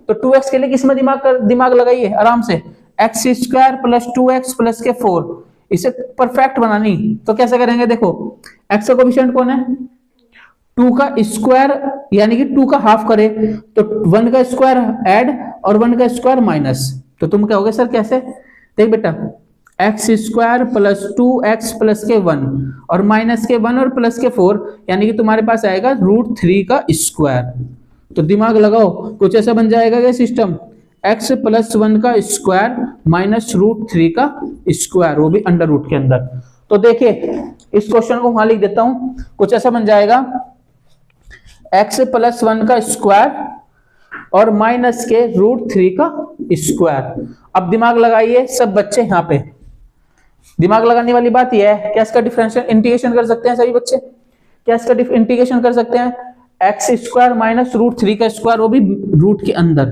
तो 2x के लिए किसमें दिमाग लगाइए आराम से, x square plus 2x plus के 4, इसे परफेक्ट बनानी तो कैसे करेंगे? देखो x का कोएफिशिएंट कौन है 2 का स्क्वायर, यानी कि 2 का हाफ करे तो 1 का स्क्वायर ऐड और 1 का स्क्वायर माइनस, तो तुम कहोगे सर कैसे? देख बेटा x square plus 2x plus के 1 और माइनस के 1 और प्लस के 4, यानी कि तुम्हारे पास आएगा √3 का स्क्वायर। तो दिमाग लगाओ, कुछ ऐसा बन जाएगा ये सिस्टम, x प्लस 1 का स्क्वायर माइनस √3 का स्क्वायर, वो भी अंडर रूट के अंदर। तो देखिए इस क्वेश्चन को वहां लिख देता हूं, कुछ ऐसा बन जाएगा x प्लस 1 का स्क्वायर और माइनस के √3 का स्क्वायर। अब दिमाग लगाइए सब बच्चे, यहाँ पे दिमाग लगाने वाली बात यह है, क्या इसका डिफरेंशियल इंटीग्रेशन कर सकते हैं सभी बच्चे? क्या इसका इंटीग्रेशन कर सकते हैं? एक्स स्क्वायर माइनस √3 का स्क्वायर, वो भी रूट के अंदर।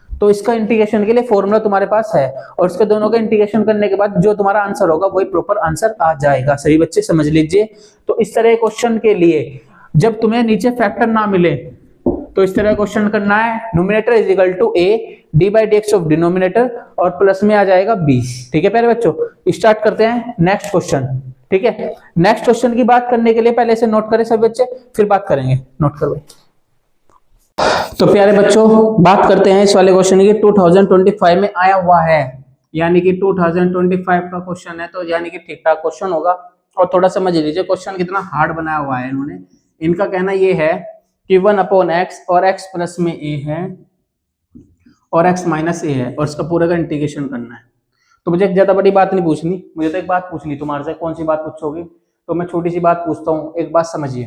तो इसका इंटीग्रेशन के लिए फॉर्मूला तुम्हारे पास है और इसके दोनों का इंटीग्रेशन करने के बाद जो तुम्हारा आंसर होगा वही प्रॉपर आंसर आ जाएगा। सही बच्चे समझ लीजिए। तो इस तरह क्वेश्चन के लिए जब तुम्हें नीचे फैक्टर ना मिले तो इस तरह क्वेश्चन करना है, numerator is equal to a d by d x of denominator और प्लस में आ जाएगा b। ठीक है प्यारे बच्चों, स्टार्ट करते हैं नेक्स्ट क्वेश्चन। ठीक है, नेक्स्ट क्वेश्चन की बात करने के लिए पहले से नोट करें सभी बच्चे, फिर बात करेंगे। नोट करो। तो प्यारे बच्चों बात करते हैं इस वाले क्वेश्चन की, 2025 में आया हुआ है, यानी कि 2025 का क्वेश्चन है, तो यानी कि ठीक ठाक क्वेश्चन होगा। और थोड़ा समझ लीजिए क्वेश्चन कितना हार्ड बनाया हुआ है इन्होंने। इनका कहना ये है कि 1/x और x प्लस में a है और x माइनस a है और इसका पूरा का इंटीग्रेशन करना है। तो मुझे ज्यादा बड़ी बात नहीं पूछनी, मुझे तो एक बात पूछनी तुम्हारे से। कौन सी बात पूछोगी? तो मैं छोटी सी बात पूछता हूँ, एक बात समझिए।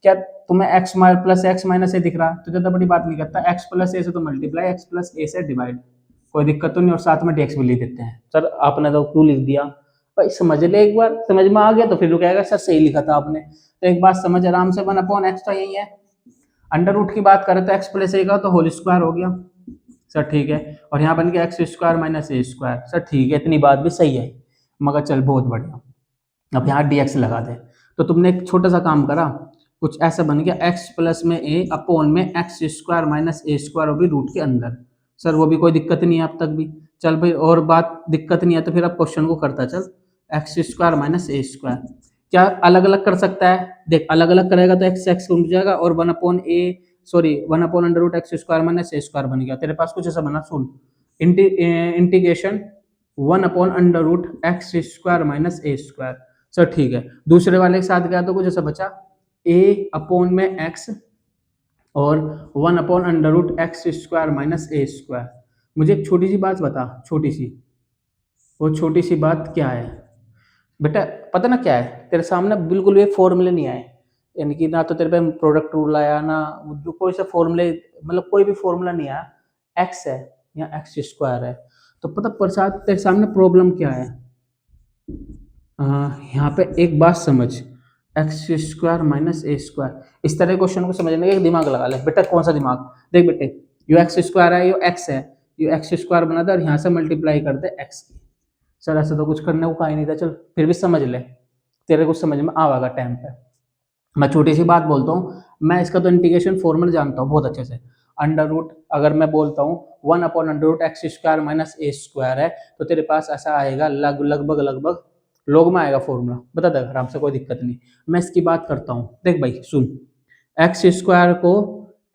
क्या तुम्हें x plus x minus a दिख रहा? तो ज्यादा बड़ी बात नहीं करता, x प्लस a से तो मल्टीप्लाई, x प्लस a से डिवाइड, कोई दिक्कत तो नहीं। और साथ में dx भी लिख देते हैं। सर आपने तो क्यों लिख दिया? भाई समझ ले एक बार, समझ में आ गया तो फिर रुकेगा सर सही लिखा था आपने। तो एक बात समझ आराम से, 1/x तो यही है, अंडर रूट की बात करें तो x प्लस a का तो होल स्क्वायर हो गया सर, ठीक है। और यहाँ बन गया x square minus a square, sir ठीक है, इतनी बात भी सही है, मगर चल बहुत बढ़िया। अब यहाँ dx लगा दे, तो तुमने एक छोटा सा काम करा, कुछ ऐसा बन गया x प्लस में a अपॉन में x square minus a square, वो भी रूट के अंदर। सर वो भी कोई दिक्कत नहीं है अब तक भी, चल भाई और बात दिक्कत नहीं है तो फिर अब क्वेश्चन को करता चल, x square minus a square क्या अलग अलग कर सकता है? देख अलग अलग करेगा तो x उठ जाएगा और 1/√x square minus a square बन गया। तेरे पास कुछ ऐसा बना, सुन, integration 1/√x square minus a square. Sir ठीक है, दूसरे वाले के साथ गया तो कुछ ऐसा बचा a अपॉन में x और 1/√x square minus a square. मुझे एक छोटी सी बात बता, छोटी सी, वो छोटी सी बात क्या है बेटा? पता ना क्या है, तेरे सामने बिल्कुल ये फॉर्मूले नहीं आए, यानी कि ना तो तेरे पे प्रोडक्ट रूल आया, ना कोई सा फॉर्मूले, मतलब कोई भी फॉर्मूला नहीं आया। एक्स है या एक्स स्क्वायर है। तो पता प्रसाद तेरे सामने प्रॉब्लम क्या है, यहाँ पे एक बात समझ, x square minus a square, इस तरह क्वेश्चन को समझने का दिमाग लगा ले बेटा। कौन सा दिमाग, देख बेटे, यो एक्स स्क्वायर है, यो एक्स है, यो एक्स स्क्वायर बना था और यहाँ से मल्टीप्लाई कर दे एक्स की। सर ऐसा तो कुछ करने को कहा ही नहीं था, चल फिर भी समझ ले, तेरे कुछ समझ में आएगा टाइम पे। मैं छोटी सी बात बोलता हूँ, मैं इसका तो इंटीग्रेशन फॉर्मूला जानता हूँ बहुत अच्छे से। अंडर रूट अगर मैं बोलता हूँ 1/√(x² - a² है, तो तेरे पास ऐसा आएगा लगभग लोग में आएगा फॉर्मूला, बता देगा आराम से, कोई दिक्कत नहीं। मैं इसकी बात करता हूँ, देख भाई सुन, x² को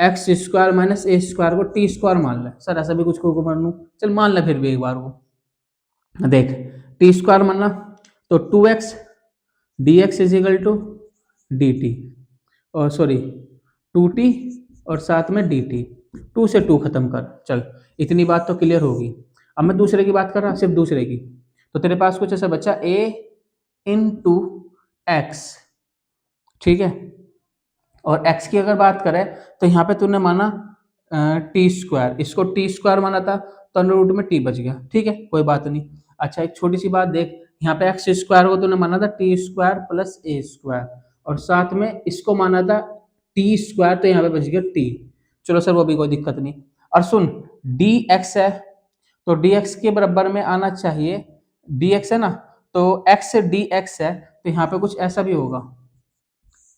x² - a² को t² मान ले। सर ऐसा भी कुछ को मान लूँ, चल मान ले फिर भी एक बार को, देख t² मानना तो 2x dx = dt, और सॉरी 2t और साथ में dt, 2 से 2 खत्म कर, चल इतनी बात तो क्लियर होगी। अब मैं दूसरे की बात कर रहा, सिर्फ दूसरे की, तो तेरे पास कुछ ऐसा बचा a × x, ठीक है। और x की अगर बात करें तो यहाँ पे तूने माना t², इसको t² माना था तो अंडर रूट में t बच गया, ठीक है कोई बात नहीं। अच्छा एक छोटी सी बात देख, यहाँ पे x² को तूने माना था t² + a², और साथ में इसको माना था t², तो यहाँ पे बच गया t। चलो सर वो भी कोई दिक्कत नहीं। और सुन dx है तो dx के बराबर में आना चाहिए, dx है ना, तो x से dx है, तो यहाँ पे कुछ ऐसा भी होगा,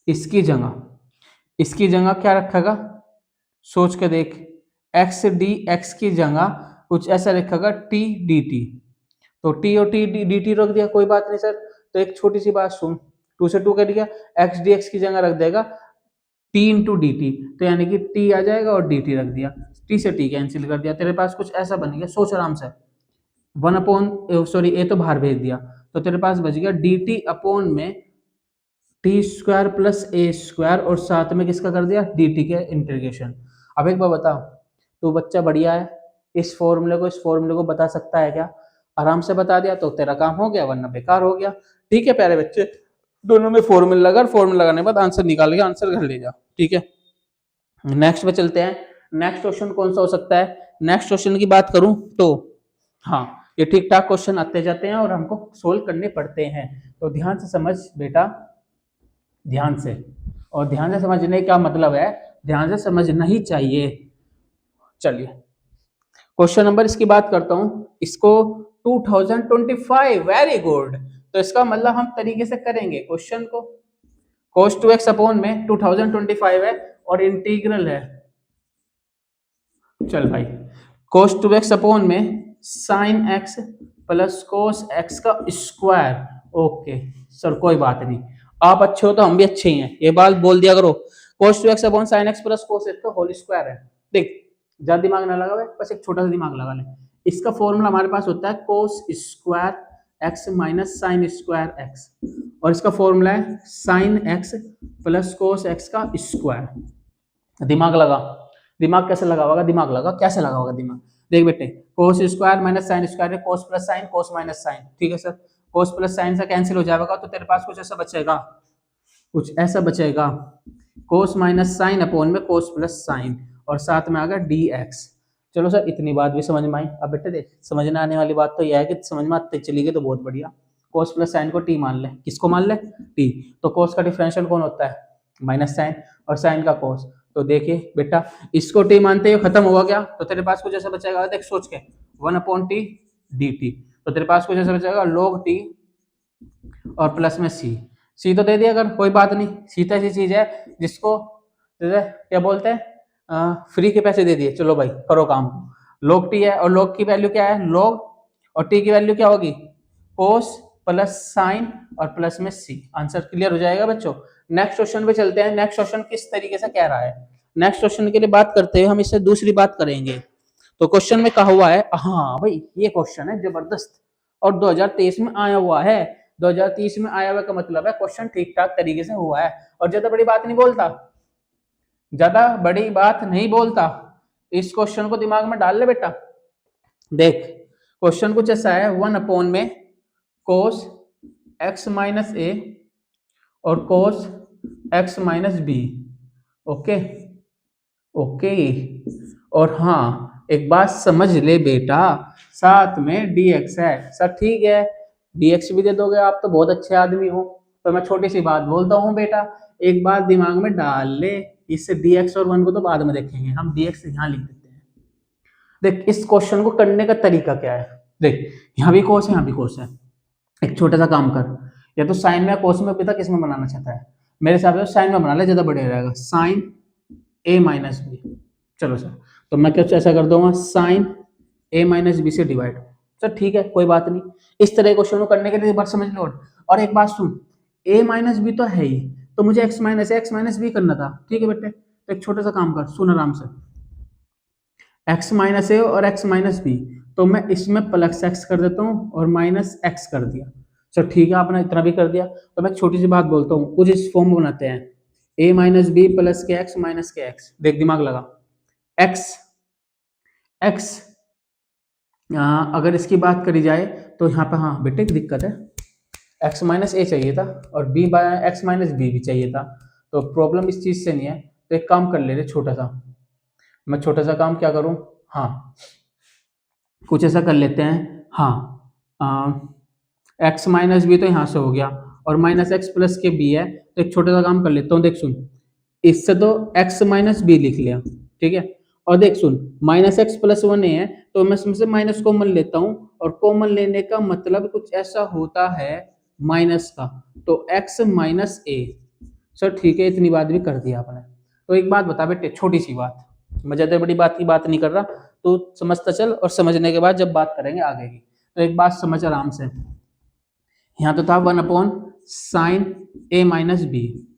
इसकी जगह क्या रखेगा, सोच के देख, x dx की जगह कुछ ऐसा रखेगा t dt, तो t और t dt रख दिया, कोई बात नहीं सर। तो एक छोटी सी बात सुन, 2 से 2 कर दिया, x dx की जगह रख देगा t × dt, तो यानी कि t आ जाएगा और dt रख दिया, t से t कैंसिल कर दिया, तेरे पास कुछ ऐसा बन गया, सोच आराम से। 1/, ए तो बाहर भेज दिया, तो तेरे पास बच गया dt में t² + a² और साथ में किसका कर दिया dt के इंटीग्रेशन। अब एक बार बता, तू बच्चा बढ़िया है, इस फॉर्मूले को बता सकता है क्या, आराम से बता दिया तो तेरा काम हो गया, वरना बेकार हो गया। ठीक है प्यारे बच्चे, दोनों में फॉर्मूला लगा, फॉर्मूला लगाने के बाद आंसर निकाल के आंसर घर ले जा, ठीक है। नेक्स्ट पे चलते हैं, नेक्स्ट क्वेश्चन कौन सा हो सकता है। नेक्स्ट क्वेश्चन की बात करूं तो हाँ, ये ठीक ठाक क्वेश्चन आते जाते हैं और हमको सोल्व करने पड़ते हैं, तो ध्यान से समझ बेटा, ध्यान से। और ध्यान से समझने का मतलब है ध्यान से समझना ही चाहिए। चलिए क्वेश्चन नंबर इसकी बात करता हूं, इसको 2025, वेरी गुड। तो इसका मतलब हम तरीके से करेंगे क्वेश्चन को, cos 2x में 2025 है और इंटीग्रल है, चल भाई cos 2x में sin x + cos x का स्क्वायर, ओके सर कोई बात नहीं, आप अच्छे हो तो हम भी अच्छे ही हैं, ये बात बोल दिया करो। cos 2x sin x + cos x का होल स्क्वायर है, देख ज्यादा दिमाग ना लगा, बस एक छोटा सा दिमाग लगा ले। इसका फॉर्मूला हमारे पास होता है cos square x - sin square x, और इसका फॉर्मूला है sin x + cos x का स्क्वायर। दिमाग लगा, दिमाग कैसे लगा होगा, दिमाग लगा कैसे लगा होगा दिमाग, देख बेटे cos square - sin square, cos + sin, cos - sin, ठीक है सर। cos + sin से कैंसिल हो जाएगा, तो तेरे पास कुछ ऐसा बचेगा, cos - sin में cos + sin, और साथ में आ गया dx। चलो सर इतनी बात भी समझ में आई। अब बेटे देख, समझने आने वाली बात तो यह है कि समझ में आते चली गई तो बहुत बढ़िया। cos + sin को t मान ले, किसको मान ले, t, तो cos का डिफरेंशियल कौन होता है, -sin, और sin का cos, तो देखिए बेटा इसको t मानते ही खत्म हुआ क्या, तो तेरे पास कुछ ऐसा बचेगा, देख सोच के 1/t dt, तो तेरे पास कुछ ऐसा बचेगा log t और प्लस में c तो दे दिया अगर, कोई बात नहीं, सी तो ऐसी चीज है जिसको जैसे क्या बोलते हैं, फ्री के पैसे दे दिए, चलो भाई करो काम। log t है और log की वैल्यू क्या है, log, और t की वैल्यू क्या होगी, cos + sin और प्लस में c, आंसर क्लियर हो जाएगा बच्चों। नेक्स्ट क्वेश्चन पे चलते हैं, नेक्स्ट क्वेश्चन किस तरीके से कह रहा है। नेक्स्ट क्वेश्चन के लिए बात करते हैं हम, इससे दूसरी बात करेंगे। तो क्वेश्चन में कहा हुआ है, हाँ भाई ये क्वेश्चन है जबरदस्त और 2023 में आया हुआ है, 2030 में आया हुआ का मतलब है क्वेश्चन ठीक ठाक तरीके से हुआ है, और ज्यादा बड़ी बात नहीं बोलता, ज्यादा बड़ी बात नहीं बोलता, इस क्वेश्चन को दिमाग में डाल ले बेटा। देख क्वेश्चन कुछ ऐसा है, 1/, cos x - a और cos x - b, okay okay, और हाँ एक बात समझ ले बेटा, साथ में dx है सर, ठीक है dx भी दे दोगे आप तो बहुत अच्छे आदमी हो। तो मैं छोटी सी बात बोलता हूँ बेटा, एक बात दिमाग में डाल ले, इससे dx और 1 को तो बाद में देखेंगे, हम dx यहाँ लिख देते हैं। देख इस क्वेश्चन को करने का तरीका क्या है, देख यहाँ भी कोस है यहाँ भी कोस है, एक छोटा सा काम कर, या तो साइन में या कोस में, पिता किस में बनाना चाहता है, मेरे हिसाब से साइन में बना ले, ज्यादा बढ़िया रहेगा, साइन a माइनस बी। चलो सर, तो मैं कुछ ऐसा कर दूंगा, साइन a माइनस बी से डिवाइड। सर ठीक है कोई बात नहीं, इस तरह क्वेश्चन को करने के लिए एक बार समझ लो। और एक बात सुन, a माइनस बी तो है ही, तो मुझे x माइनस बी करना था, ठीक है बेटे। तो एक छोटा सा काम कर, सुन आराम से, x माइनस ए और x माइनस बी, तो मैं इसमें प्लस x कर देता हूँ और माइनस x कर दिया। सर ठीक है आपने इतना भी कर दिया, तो मैं छोटी सी बात बोलता हूँ, कुछ इस फॉर्म में बनाते हैं, a माइनस बी प्लस के एक्स माइनस के एक्स। देख दिमाग लगा, x अगर इसकी बात करी जाए तो यहाँ पे हाँ बेटे एक दिक्कत है, x माइनस ए चाहिए था और b by x minus b भी चाहिए था, तो प्रॉब्लम इस चीज से नहीं है। तो एक काम कर ले रहे छोटा सा, मैं छोटा सा काम क्या करूं, हाँ कुछ ऐसा कर लेते हैं, हाँ एक्स माइनस बी तो यहाँ से हो गया और माइनस एक्स प्लस के बी है, तो एक छोटा सा काम कर लेता हूँ, देख सुन, इससे तो एक्स माइनस बी लिख लिया, ठीक है, और देख सुन माइनस एक्स प्लस 1 है, तो मैं इसमें से माइनस कॉमन लेता हूँ, और कॉमन लेने का मतलब कुछ ऐसा होता है माइनस का, तो एक्स माइनस ए। सर ठीक है इतनी बात भी कर दी आपने। तो एक बात बता बेटे, छोटी सी बात, मैं ज्यादा बड़ी बात की बात नहीं कर रहा, तो समझता चल, और समझने के बाद जब बात करेंगे आगे की, तो एक बात समझ आराम से, यहाँ तो था 1 साइन ए माइनस बी,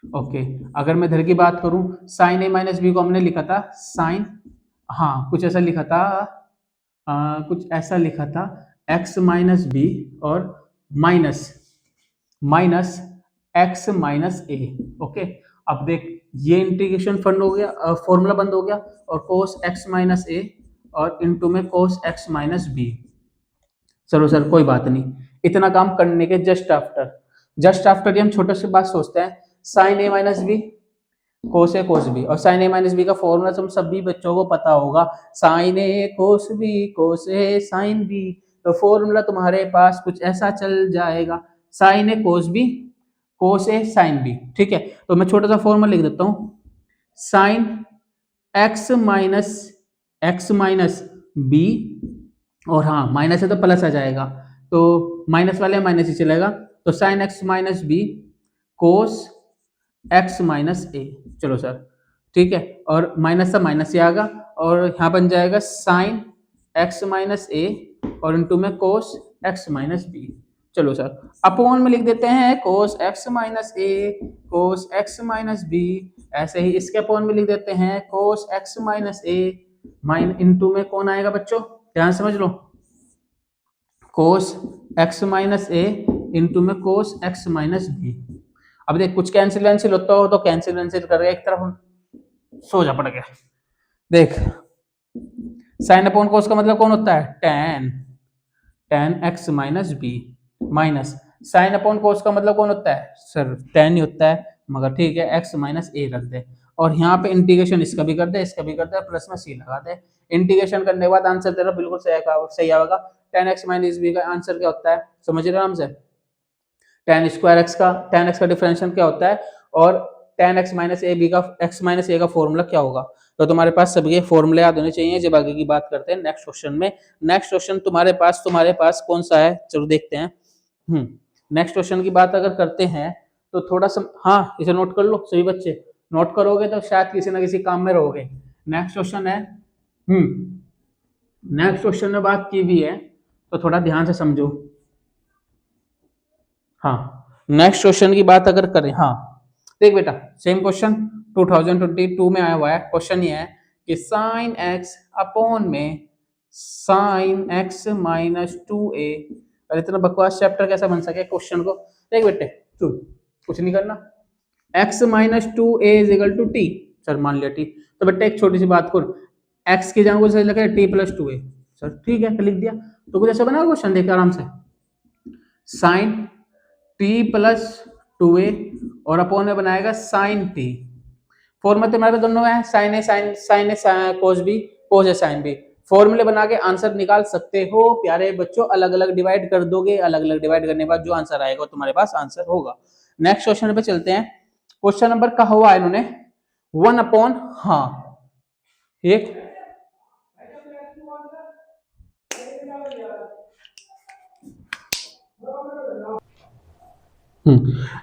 ओके। अगर मैं इधर की बात करूं, साइन ए माइनस बी को हमने लिखा था साइन, हाँ कुछ ऐसा लिखा था, कुछ ऐसा लिखा था एक्स माइनस बी और माइनस माइनस एक्स माइनस ए, ओके। अब देख ये इंटीग्रेशन फंड हो गया, फॉर्मूला बंद हो गया, और कोस एक्स माइनस ए और इनटू में कोस एक्स माइनस बी। चलो सर कोई बात नहीं, इतना काम करने के जस्ट आफ्टर हम छोटे से बात सोचते हैं, साइन ए माइनस बी कोस ए कोस बी, और साइन ए माइनस बी का फॉर्मूला तुम सभी बच्चों को पता होगा, sign A cos B cos A sine B, तो फॉर्मूला तुम्हारे पास कुछ ऐसा चल जाएगा, sign A cos B cos A sine B, ठीक है। तो मैं छोटा सा फॉर्मूला लिख देता हूं, साइन एक्स माइनस बी, और हाँ माइनस है तो प्लस आ जाएगा, तो माइनस वाले माइनस ही चलेगा, तो sine x minus b cos x minus a. चलो सर ठीक है, और माइनस से माइनस से आएगा, और यहाँ बन जाएगा साइन एक्स माइनस ए और इनटू में कोस एक्स माइनस बी। चलो सर अपॉन में लिख देते हैं कोस एक्स माइनस ए कोस एक्स माइनस बी, ऐसे ही इसके अपॉन में लिख देते हैं कोस एक्स माइनस ए माइन इनटू में कौन आएगा बच्चों, ध्यान समझ लो, कोस एक्स माइनस ए इंटू में कोस एक्स माइनस बी। अब देख कुछ कैंसिल होता हो तो कैंसिल कर एक तरफ सो जा पड़ गया। देख साइन अपॉन कोस का मतलब कौन होता है, tan x minus b, minus sine upon cos का मतलब कौन होता है सर, टेन ही होता है, मगर ठीक है एक्स माइनस ए रख दे, और यहाँ पे इंटीग्रेशन इसका भी कर दे इसका भी कर दे, प्लस में सी लगा दे, इंटीग्रेशन करने के बाद आंसर तेरा बिल्कुल सही आएगा। टेन एक्स माइनस बी का आंसर क्या होता है, समझ रहे आराम से, टेन एक्स का डिफरेंशियल क्या होता है, और टेन एक्स माइनस ए का फॉर्मूला क्या होगा। तो तुम्हारे पास सभी फॉर्मूले याद होने चाहिए जब आगे की बात करते हैं नेक्स्ट क्वेश्चन में। नेक्स्ट क्वेश्चन तुम्हारे पास कौन सा है, चलो देखते हैं। नेक्स्ट क्वेश्चन की बात अगर करते हैं तो थोड़ा सा, हाँ इसे नोट कर लो सभी बच्चे, नोट करोगे तो शायद किसी ना किसी काम में रहोगे। नेक्स्ट क्वेश्चन है, नेक्स्ट क्वेश्चन में बात की हुई है तो थोड़ा ध्यान से समझो। हाँ नेक्स्ट क्वेश्चन की बात अगर करें, हाँ देख बेटा सेम क्वेश्चन 2022 में आया हुआ है, क्वेश्चन ये है कि साइन एक्स अपॉन में साइन एक्स माइनस 2a, और इतना बकवास चैप्टर कैसा बन सके क्वेश्चन को। देख बेटे चल कुछ नहीं करना, x minus 2a is equal to t, sir मान लिया टी, तो बेटे एक छोटी सी बात कर, x की जगह कुछ लिखा है t प्लस 2a, सर ठीक है लिख दिया, तो कुछ ऐसा बना क्वेश्चन देख आराम से, साइन t प्लस 2a और अपॉन में बनाएगा साइन t, फॉर्मूला तुम्हारे दोनों है, sine A cos B cos A sin B। फॉर्मूले बना के आंसर निकाल सकते हो प्यारे बच्चों, अलग अलग डिवाइड कर दोगे, अलग अलग डिवाइड करने के बाद जो आंसर आएगा तुम्हारे पास आंसर होगा। नेक्स्ट क्वेश्चन पे चलते हैं। क्वेश्चन नंबर कहा हुआ है इन्होंने 1 अपॉन, हाँ एक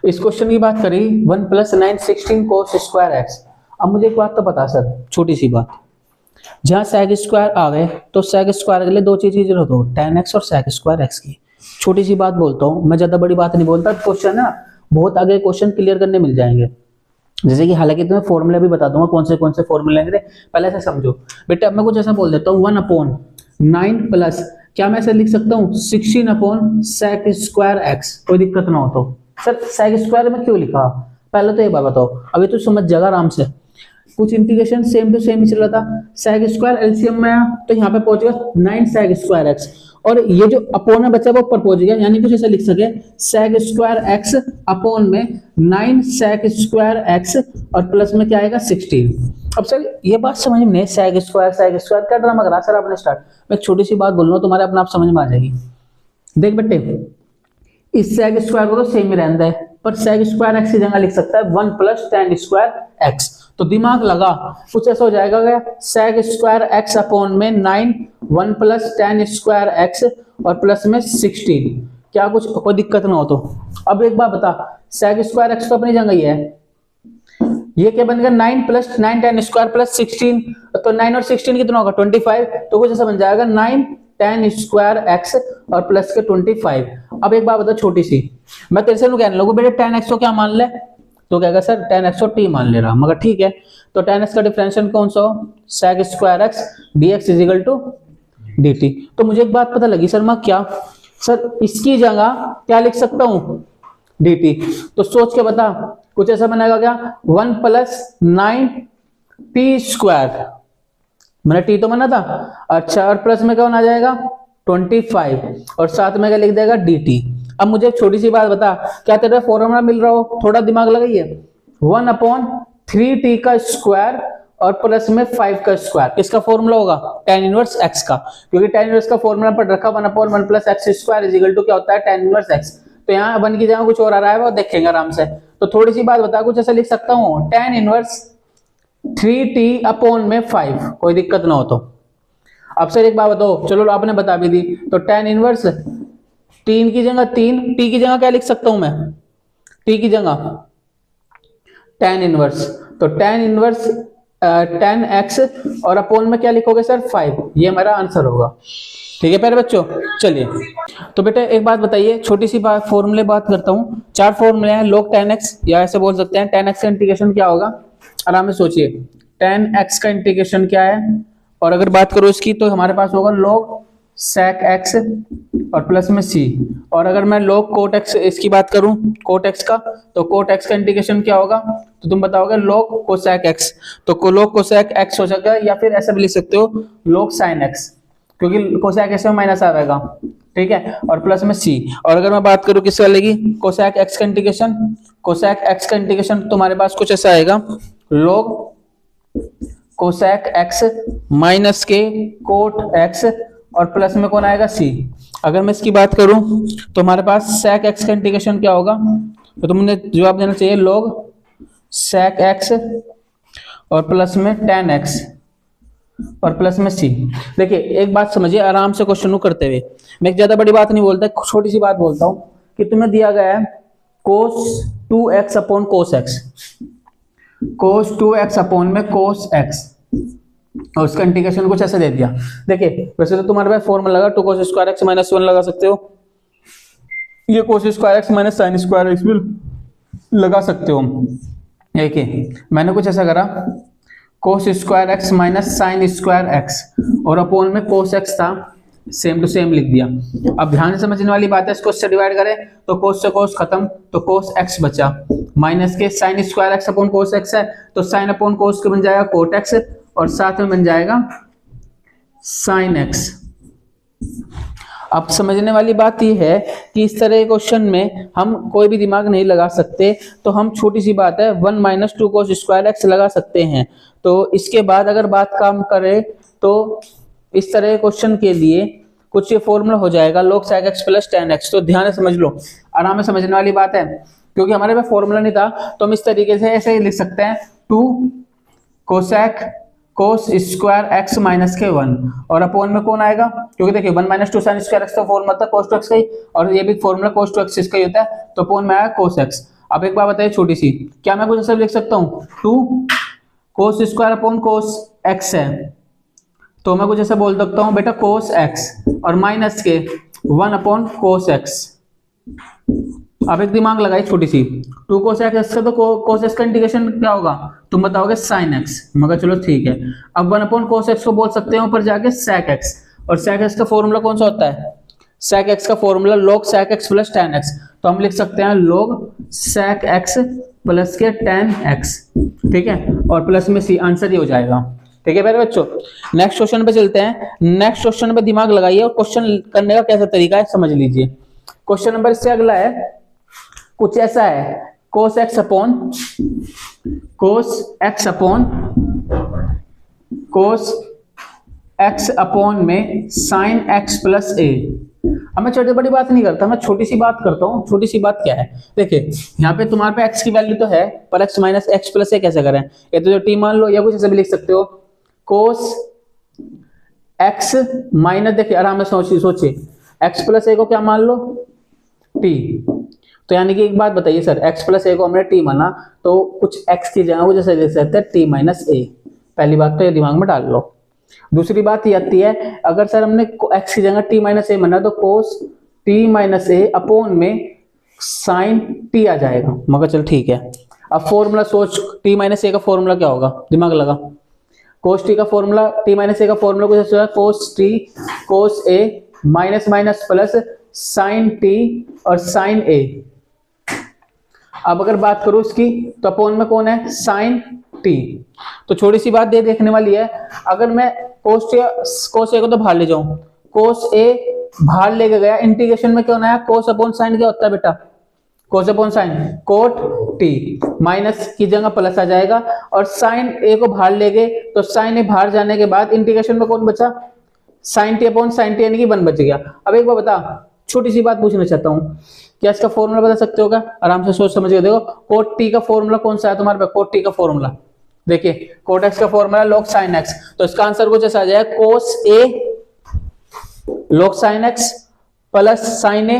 इस क्वेश्चन की बात करी 1 + 9 16 cos स्क्वायर एक्स। अब मुझे एक बात तो बता सर, छोटी सी बात, जहां sec स्क्वायर आ गए तो sec स्क्वायर के लिए दो चीजें जरूरत हो, tan x और sec स्क्वायर x की। छोटी सी बात बोलता हूँ मैं, ज्यादा बड़ी बात नहीं बोलता, क्वेश्चन ना बहुत आगे क्वेश्चन क्लियर करने मिल जाएंगे। जैसे कि हालांकि तुम्हें फॉर्मूला भी बता दूंगा कौन से फॉर्मूले लेंगे, पहले ऐसे समझो बेटा। अब मैं कुछ ऐसा बोल देता हूँ 1 अपॉन 9 प्लस, क्या मैं ऐसे लिख सकता हूँ 16 अपॉन sec स्क्वायर एक्स, कोई दिक्कत ना हो तो। सर sec स्क्वायर में क्यों लिखा, पहले तो एक बात बताओ, अभी तो समझ जाएगा आराम से। कुछ इंटीग्रेशन सेम टू सेम ही चल रहा था, sec स्क्वायर एलसीएम में आया तो यहाँ पे पहुंच गया 9 sec स्क्वायर एक्स, और ये जो अपोन में बचा वो ऊपर पहुंच गया, यानी कुछ ऐसा लिख सके sec स्क्वायर एक्स अपोन में 9 sec स्क्वायर एक्स और प्लस में क्या आएगा 16। अब सर ये बात समझ में नहीं, sec स्क्वायर क्या ड्रामा करा सर आपने स्टार्ट। मैं एक छोटी सी बात बोल रहा हूँ, तुम्हारे अपने आप समझ में आ जाएगी। देख बेटे, इस sec स्क्वायर को तो सेम ही रहता है, पर sec स्क्वायर एक्स की जगह लिख सकता है 1 + tan स्क्वायर एक्स। तो दिमाग लगा, कुछ ऐसा हो जाएगा क्या sec स्क्वायर एक्स अपॉन में 9 1 + tan स्क्वायर एक्स और प्लस में 16, क्या कुछ कोई दिक्कत ना हो तो। अब एक बात बता, sec स्क्वायर एक्स तो अपनी जगह ही है, ये क्या बन गया 9 + 9 tan स्क्वायर प्लस 16, तो 9 और 16 कितना होगा 25, तो कुछ ऐसा बन जाएगा 9 tan स्क्वायर एक्स और प्लस के 25। अब एक बात बता छोटी सी, मैं तेरे से कहने लगूं बेटे tan x को क्या मान ले, तो कहेगा सर tan x को t मान ले रहा, मगर ठीक है। तो tan x का डिफरेंशियल कौन सा हो, sec square x dx = dt। तो मुझे एक बात पता लगी सर, मैं क्या सर इसकी जगह क्या लिख सकता हूं dt, तो सोच के बता कुछ ऐसा बनेगा क्या 1 + 9 t स्क्वायर, मैंने t तो बना था, अच्छा, और प्लस में कौन आ जाएगा 25 और साथ में क्या लिख देगा dt। अब मुझे एक छोटी सी बात बता, क्या तेरा फॉर्मूला मिल रहा हो, थोड़ा दिमाग लगाइए, 1 अपॉन 3t का स्क्वायर और प्लस में 5 का स्क्वायर, किसका फॉर्मूला होगा tan इनवर्स x का, क्योंकि tan इनवर्स का फॉर्मूला पर रखा 1 अपॉन 1 + x स्क्वायर = क्या होता है tan इनवर्स x। तो यहाँ 1 की जगह कुछ और आ रहा है वो देखेंगे आराम से। तो थोड़ी सी बात बता, कुछ ऐसा लिख सकता हूँ tan इनवर्स 3t अपॉन में 5, कोई दिक्कत ना हो तो। अब सर एक बात बताओ, चलो आपने बता भी दी, तो tan इनवर्स 3 की जगह 3, t की जगह क्या लिख सकता हूं मैं, t की जगह tan इनवर्स, तो tan इनवर्स tan x और अपॉन में क्या लिखोगे सर 5, ये हमारा आंसर होगा। ठीक है प्यारे बच्चों, चलिए तो बेटे एक बात बताइए, छोटी सी बात फॉर्मूले बात करता हूँ। 4 फॉर्मूले हैं, log tan x, या ऐसे बोल सकते हैं tan x का इंटीग्रेशन क्या होगा, आराम से सोचिए tan x का इंटीग्रेशन क्या है, और अगर बात करो इसकी तो हमारे पास होगा log sec x और प्लस में c, और अगर मैं log cot x इसकी बात करूं cot x का, तो cot x का इंटीग्रेशन क्या होगा, तो तुम बताओगे log cosec x, तो log cosec x हो जाएगा, या फिर ऐसा भी लिख सकते हो log sin x, क्योंकि cosec x में माइनस आ जाएगा, ठीक है, और प्लस में c। और अगर मैं बात करूं किस वाले की, cosec x का इंटीग्रेशन, cosec x का इंटीग्रेशन तुम्हारे पास कुछ ऐसा आएगा log cosec x माइनस के cot x और प्लस में कौन आएगा c। अगर मैं इसकी बात करूं तो हमारे पास sec x का इंटीग्रेशन क्या होगा, तो तुमने जवाब देना चाहिए log sec x और प्लस में tan x और प्लस में c। देखिए एक बात समझिए आराम से क्वेश्चन को करते हुए, मैं एक ज्यादा बड़ी बात नहीं बोलता, छोटी सी बात बोलता हूं कि तुम्हें दिया गया है cos 2x upon cos x, cos 2x upon में cos x, और उसका इंटीग्रेशन कुछ ऐसे दे दिया। देखिए वैसे तो तुम्हारे पास फॉर्मूला लगा 2 cos स्क्वायर x -1 लगा सकते हो, ये cos square x minus sin square x भी लगा सकते हो। देखिए मैंने कुछ ऐसा करा cos square x minus sin square x और अपॉन में cos x था, सेम टू सेम लिख दिया। अब ध्यान से समझने वाली बात है, इसको इससे डिवाइड करें तो cos से cos खत्म, तो cos x बचा, माइनस के sin square x upon cos x है, तो sin अपॉन cos के बन जाएगा cot x और साथ में बन जाएगा sin x। अब समझने वाली बात यह है कि इस तरह के क्वेश्चन में हम कोई भी दिमाग नहीं लगा सकते, तो हम छोटी सी बात है 1 - 2 cos स्क्वायर x लगा सकते हैं। तो इसके बाद अगर बात काम करें तो इस तरह के क्वेश्चन के लिए कुछ ये फॉर्मूला हो जाएगा log sec x plus tan x। तो ध्यान से समझ लो, आराम से समझने वाली बात है, क्योंकि हमारे पास फॉर्मूला नहीं था तो हम इस तरीके से ऐसे ही लिख सकते हैं 2 cosec cos square x minus के 1 और अपॉन में कौन आएगा, क्योंकि देखिए 1 माइनस 2 साइन स्क्वायर एक्स का फॉर्मूला था कोस टू एक्स का ही, और ये भी फॉर्मूला कोस टू एक्स इसका ही होता है, तो अपॉन में आया कोस एक्स। अब एक बात बताइए छोटी सी, क्या मैं कुछ ऐसा लिख सकता हूँ 2 cos square upon cos x है, तो मैं कुछ ऐसा बोल सकता हूँ बेटा कोस एक्स और माइनस के 1 अपॉन कोस एक्स। अब एक दिमाग लगाई छोटी सी, 2 कोस एक्स का तो कोस एक्स का इंटीग्रेशन क्या होगा, तुम बताओगे साइन एक्स, मगर चलो ठीक है। अब 1 अपॉन कोस एक्स को बोल सकते हैं ऊपर जाके सेक एक्स, और सेक एक्स का फॉर्मूला कौन सा होता है, सेक एक्स का formula log sec x plus tan x, तो हम लिख सकते हैं log sec x प्लस के tan x, ठीक है, और प्लस में सी, आंसर ही हो जाएगा। ठीक है मेरे बच्चों, नेक्स्ट क्वेश्चन पे चलते हैं। नेक्स्ट क्वेश्चन पे दिमाग लगाइए और क्वेश्चन करने का कैसा तरीका है समझ लीजिए। क्वेश्चन नंबर इससे अगला है, कुछ ऐसा है cos x upon cos x upon में sin x प्लस a। अब मैं छोटी बड़ी बात नहीं करता, मैं छोटी सी बात करता हूँ। छोटी सी बात क्या है, देखिए यहाँ पे तुम्हारे पे x की वैल्यू तो है, पर x माइनस एक्स प्लस ए कैसे करें, ये तो जो t मान लो, या कुछ ऐसे भी लिख सकते हो cos x माइनस, देखिए आराम से सोचिए x प्लस ए को क्या मान लो t, तो यानी कि एक बात बताइए सर, x प्लस ए को हमने t माना तो कुछ x की जगह वो जैसे लिख सकते हैं t माइनस ए। पहली बात तो ये दिमाग में डाल लो। दूसरी बात ये आती है, अगर सर हमने x की जगह t माइनस ए माना तो cos t माइनस ए अपॉन में sin t आ जाएगा, मगर चल ठीक है। अब फॉर्मूला सोच, t माइनस ए का फॉर्मूला क्या होगा, दिमाग लगा, cos t का फॉर्मूला, t माइनस ए का फॉर्मूला कुछ ऐसा है cos t cos a minus minus plus sin t और sin a। अब अगर बात करूं इसकी तो अपॉन में कौन है sin t, तो छोटी सी बात दे देखने वाली है, अगर मैं cos a को तो बाहर ले जाऊं, cos a बाहर लेके गया, इंटीग्रेशन में क्या होना है, cos अपॉन sin क्या होता है बेटा, cos upon sin cot t, minus की जगह प्लस आ जाएगा, और sin a को बाहर ले गए तो sin a बाहर जाने के बाद इंटीग्रेशन में कौन बचा, sin t upon sin t, यानी कि 1 बच गया। अब एक बार बता, छोटी सी बात पूछना चाहता हूँ, क्या इसका फॉर्मूला बता सकते हो क्या, आराम से सोच समझ के देखो, cot t का फॉर्मूला कौन सा है तुम्हारे पास, cot t का फॉर्मूला देखिए, cot x का फॉर्मूला log sin x, तो इसका आंसर कुछ ऐसा आ जाएगा cos a log sin x plus sin a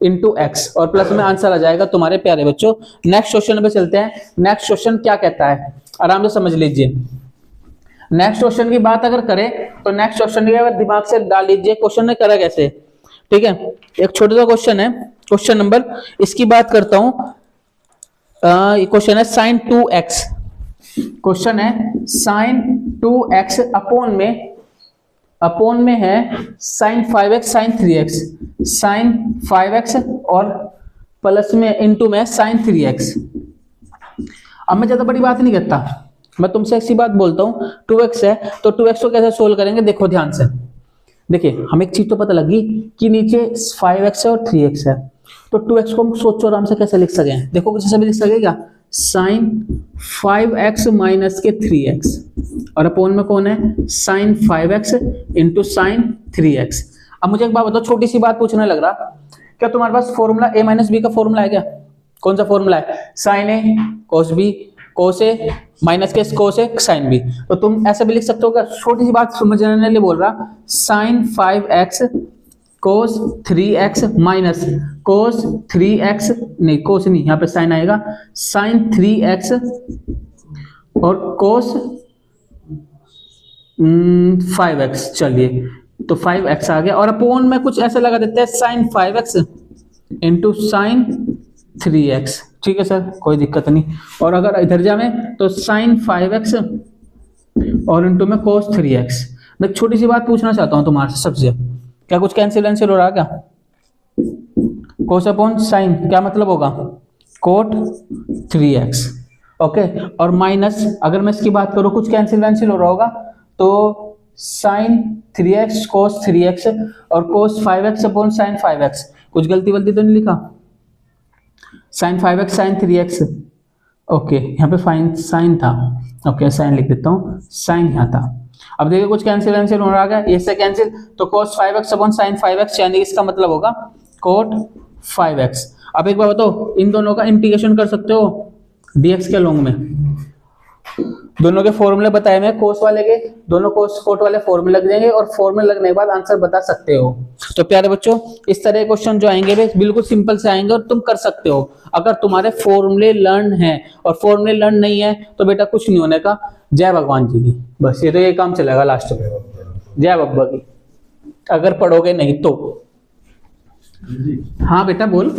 into x, और प्लस में आंसर आ जाएगा तुम्हारे प्यारे बच्चों। नेक्स्ट क्वेश्चन पे चलते हैं। नेक्स्ट क्वेश्चन क्या कहता है, आराम से समझ लीजिए। नेक्स्ट क्वेश्चन की बात अगर करें तो नेक्स्ट क्वेश्चन अगर दिमाग से डाल लीजिए, क्वेश्चन ने करा कैसे, ठीक है, एक छोटा सा क्वेश्चन है, क्वेश्चन नंबर इसकी बात करता हूं। क्वेश्चन है sin 2x, क्वेश्चन है sin 2x अपॉन में है sin 5x sin 3x, sin 5x और प्लस में इंटू में sin 3x। अब मैं ज्यादा बड़ी बात नहीं करता, मैं तुमसे एक सी बात बोलता हूं, 2x है तो 2x को कैसे सोल्व करेंगे, देखो ध्यान से, देखिए हमें एक चीज तो पता लगी कि नीचे 5x है और 3x है, तो 2x को हम सोचो आराम से कैसे लिख सके, देखो कुछ ऐसा भी लिख सकेगा sin 5x माइनस के 3x, और अपॉन में कौन है sin 5x into sin 3x। अब मुझे एक बात बताओ, छोटी सी बात पूछने लग रहा, क्या तुम्हारे पास फॉर्मूला a माइनस बी का फॉर्मूला है क्या, कौन सा फॉर्मूला है, sin a cos b cos a minus के cos a sin b, तो तुम ऐसे भी लिख सकते हो क्या, छोटी सी बात समझने के लिए बोल रहा, sin 5x cos 3x minus cos 3x, नहीं cos नहीं, यहाँ पे sin आएगा, sin 3x और cos 5x, चलिए तो 5x आ गया, और अपॉन में कुछ ऐसा लगा देते हैं sin 5x into sin 3x, ठीक है सर कोई दिक्कत नहीं, और अगर इधर जाए तो sin 5x और इंटू में cos 3x। मैं छोटी सी बात पूछना चाहता हूं तुम्हारे से सबसे, क्या कुछ कैंसिल हो रहा है क्या, cos अपॉन sin क्या मतलब होगा cot 3x, ओके, और माइनस अगर मैं इसकी बात करूं कुछ कैंसिल हो रहा होगा तो sin 3x cos 3x और cos 5x upon sin 5x, कुछ गलती तो नहीं लिखा, sin 5x sin 3x, okay यहाँ पे फाइन साइन था, ओके साइन लिख देता हूँ, साइन यहाँ था। अब देखिए कुछ कैंसिल हो रहा है, इससे कैंसिल, तो cos 5x upon sin 5x, यानी इसका मतलब होगा cot 5x। अब एक बार बताओ, इन दोनों का इंटीग्रेशन कर सकते हो dx के लॉन्ग में, दोनों के फॉर्मूले बताए मैं कोस वाले के, दोनों कोस कोट वाले फॉर्मूले लग जाएंगे और फॉर्मूले लगने के बाद आंसर बता सकते हो। तो प्यारे बच्चों, इस तरह के क्वेश्चन जो आएंगे वे बिल्कुल सिंपल से आएंगे और तुम कर सकते हो अगर तुम्हारे फॉर्मूले लर्न है, और फॉर्मूले लर्न नहीं है तो बेटा कुछ नहीं होने का। जय भगवान जी की, बस ये तो ये काम चलेगा लास्ट में, जय बब्बा की, अगर पढ़ोगे नहीं तो। हाँ बेटा बोल।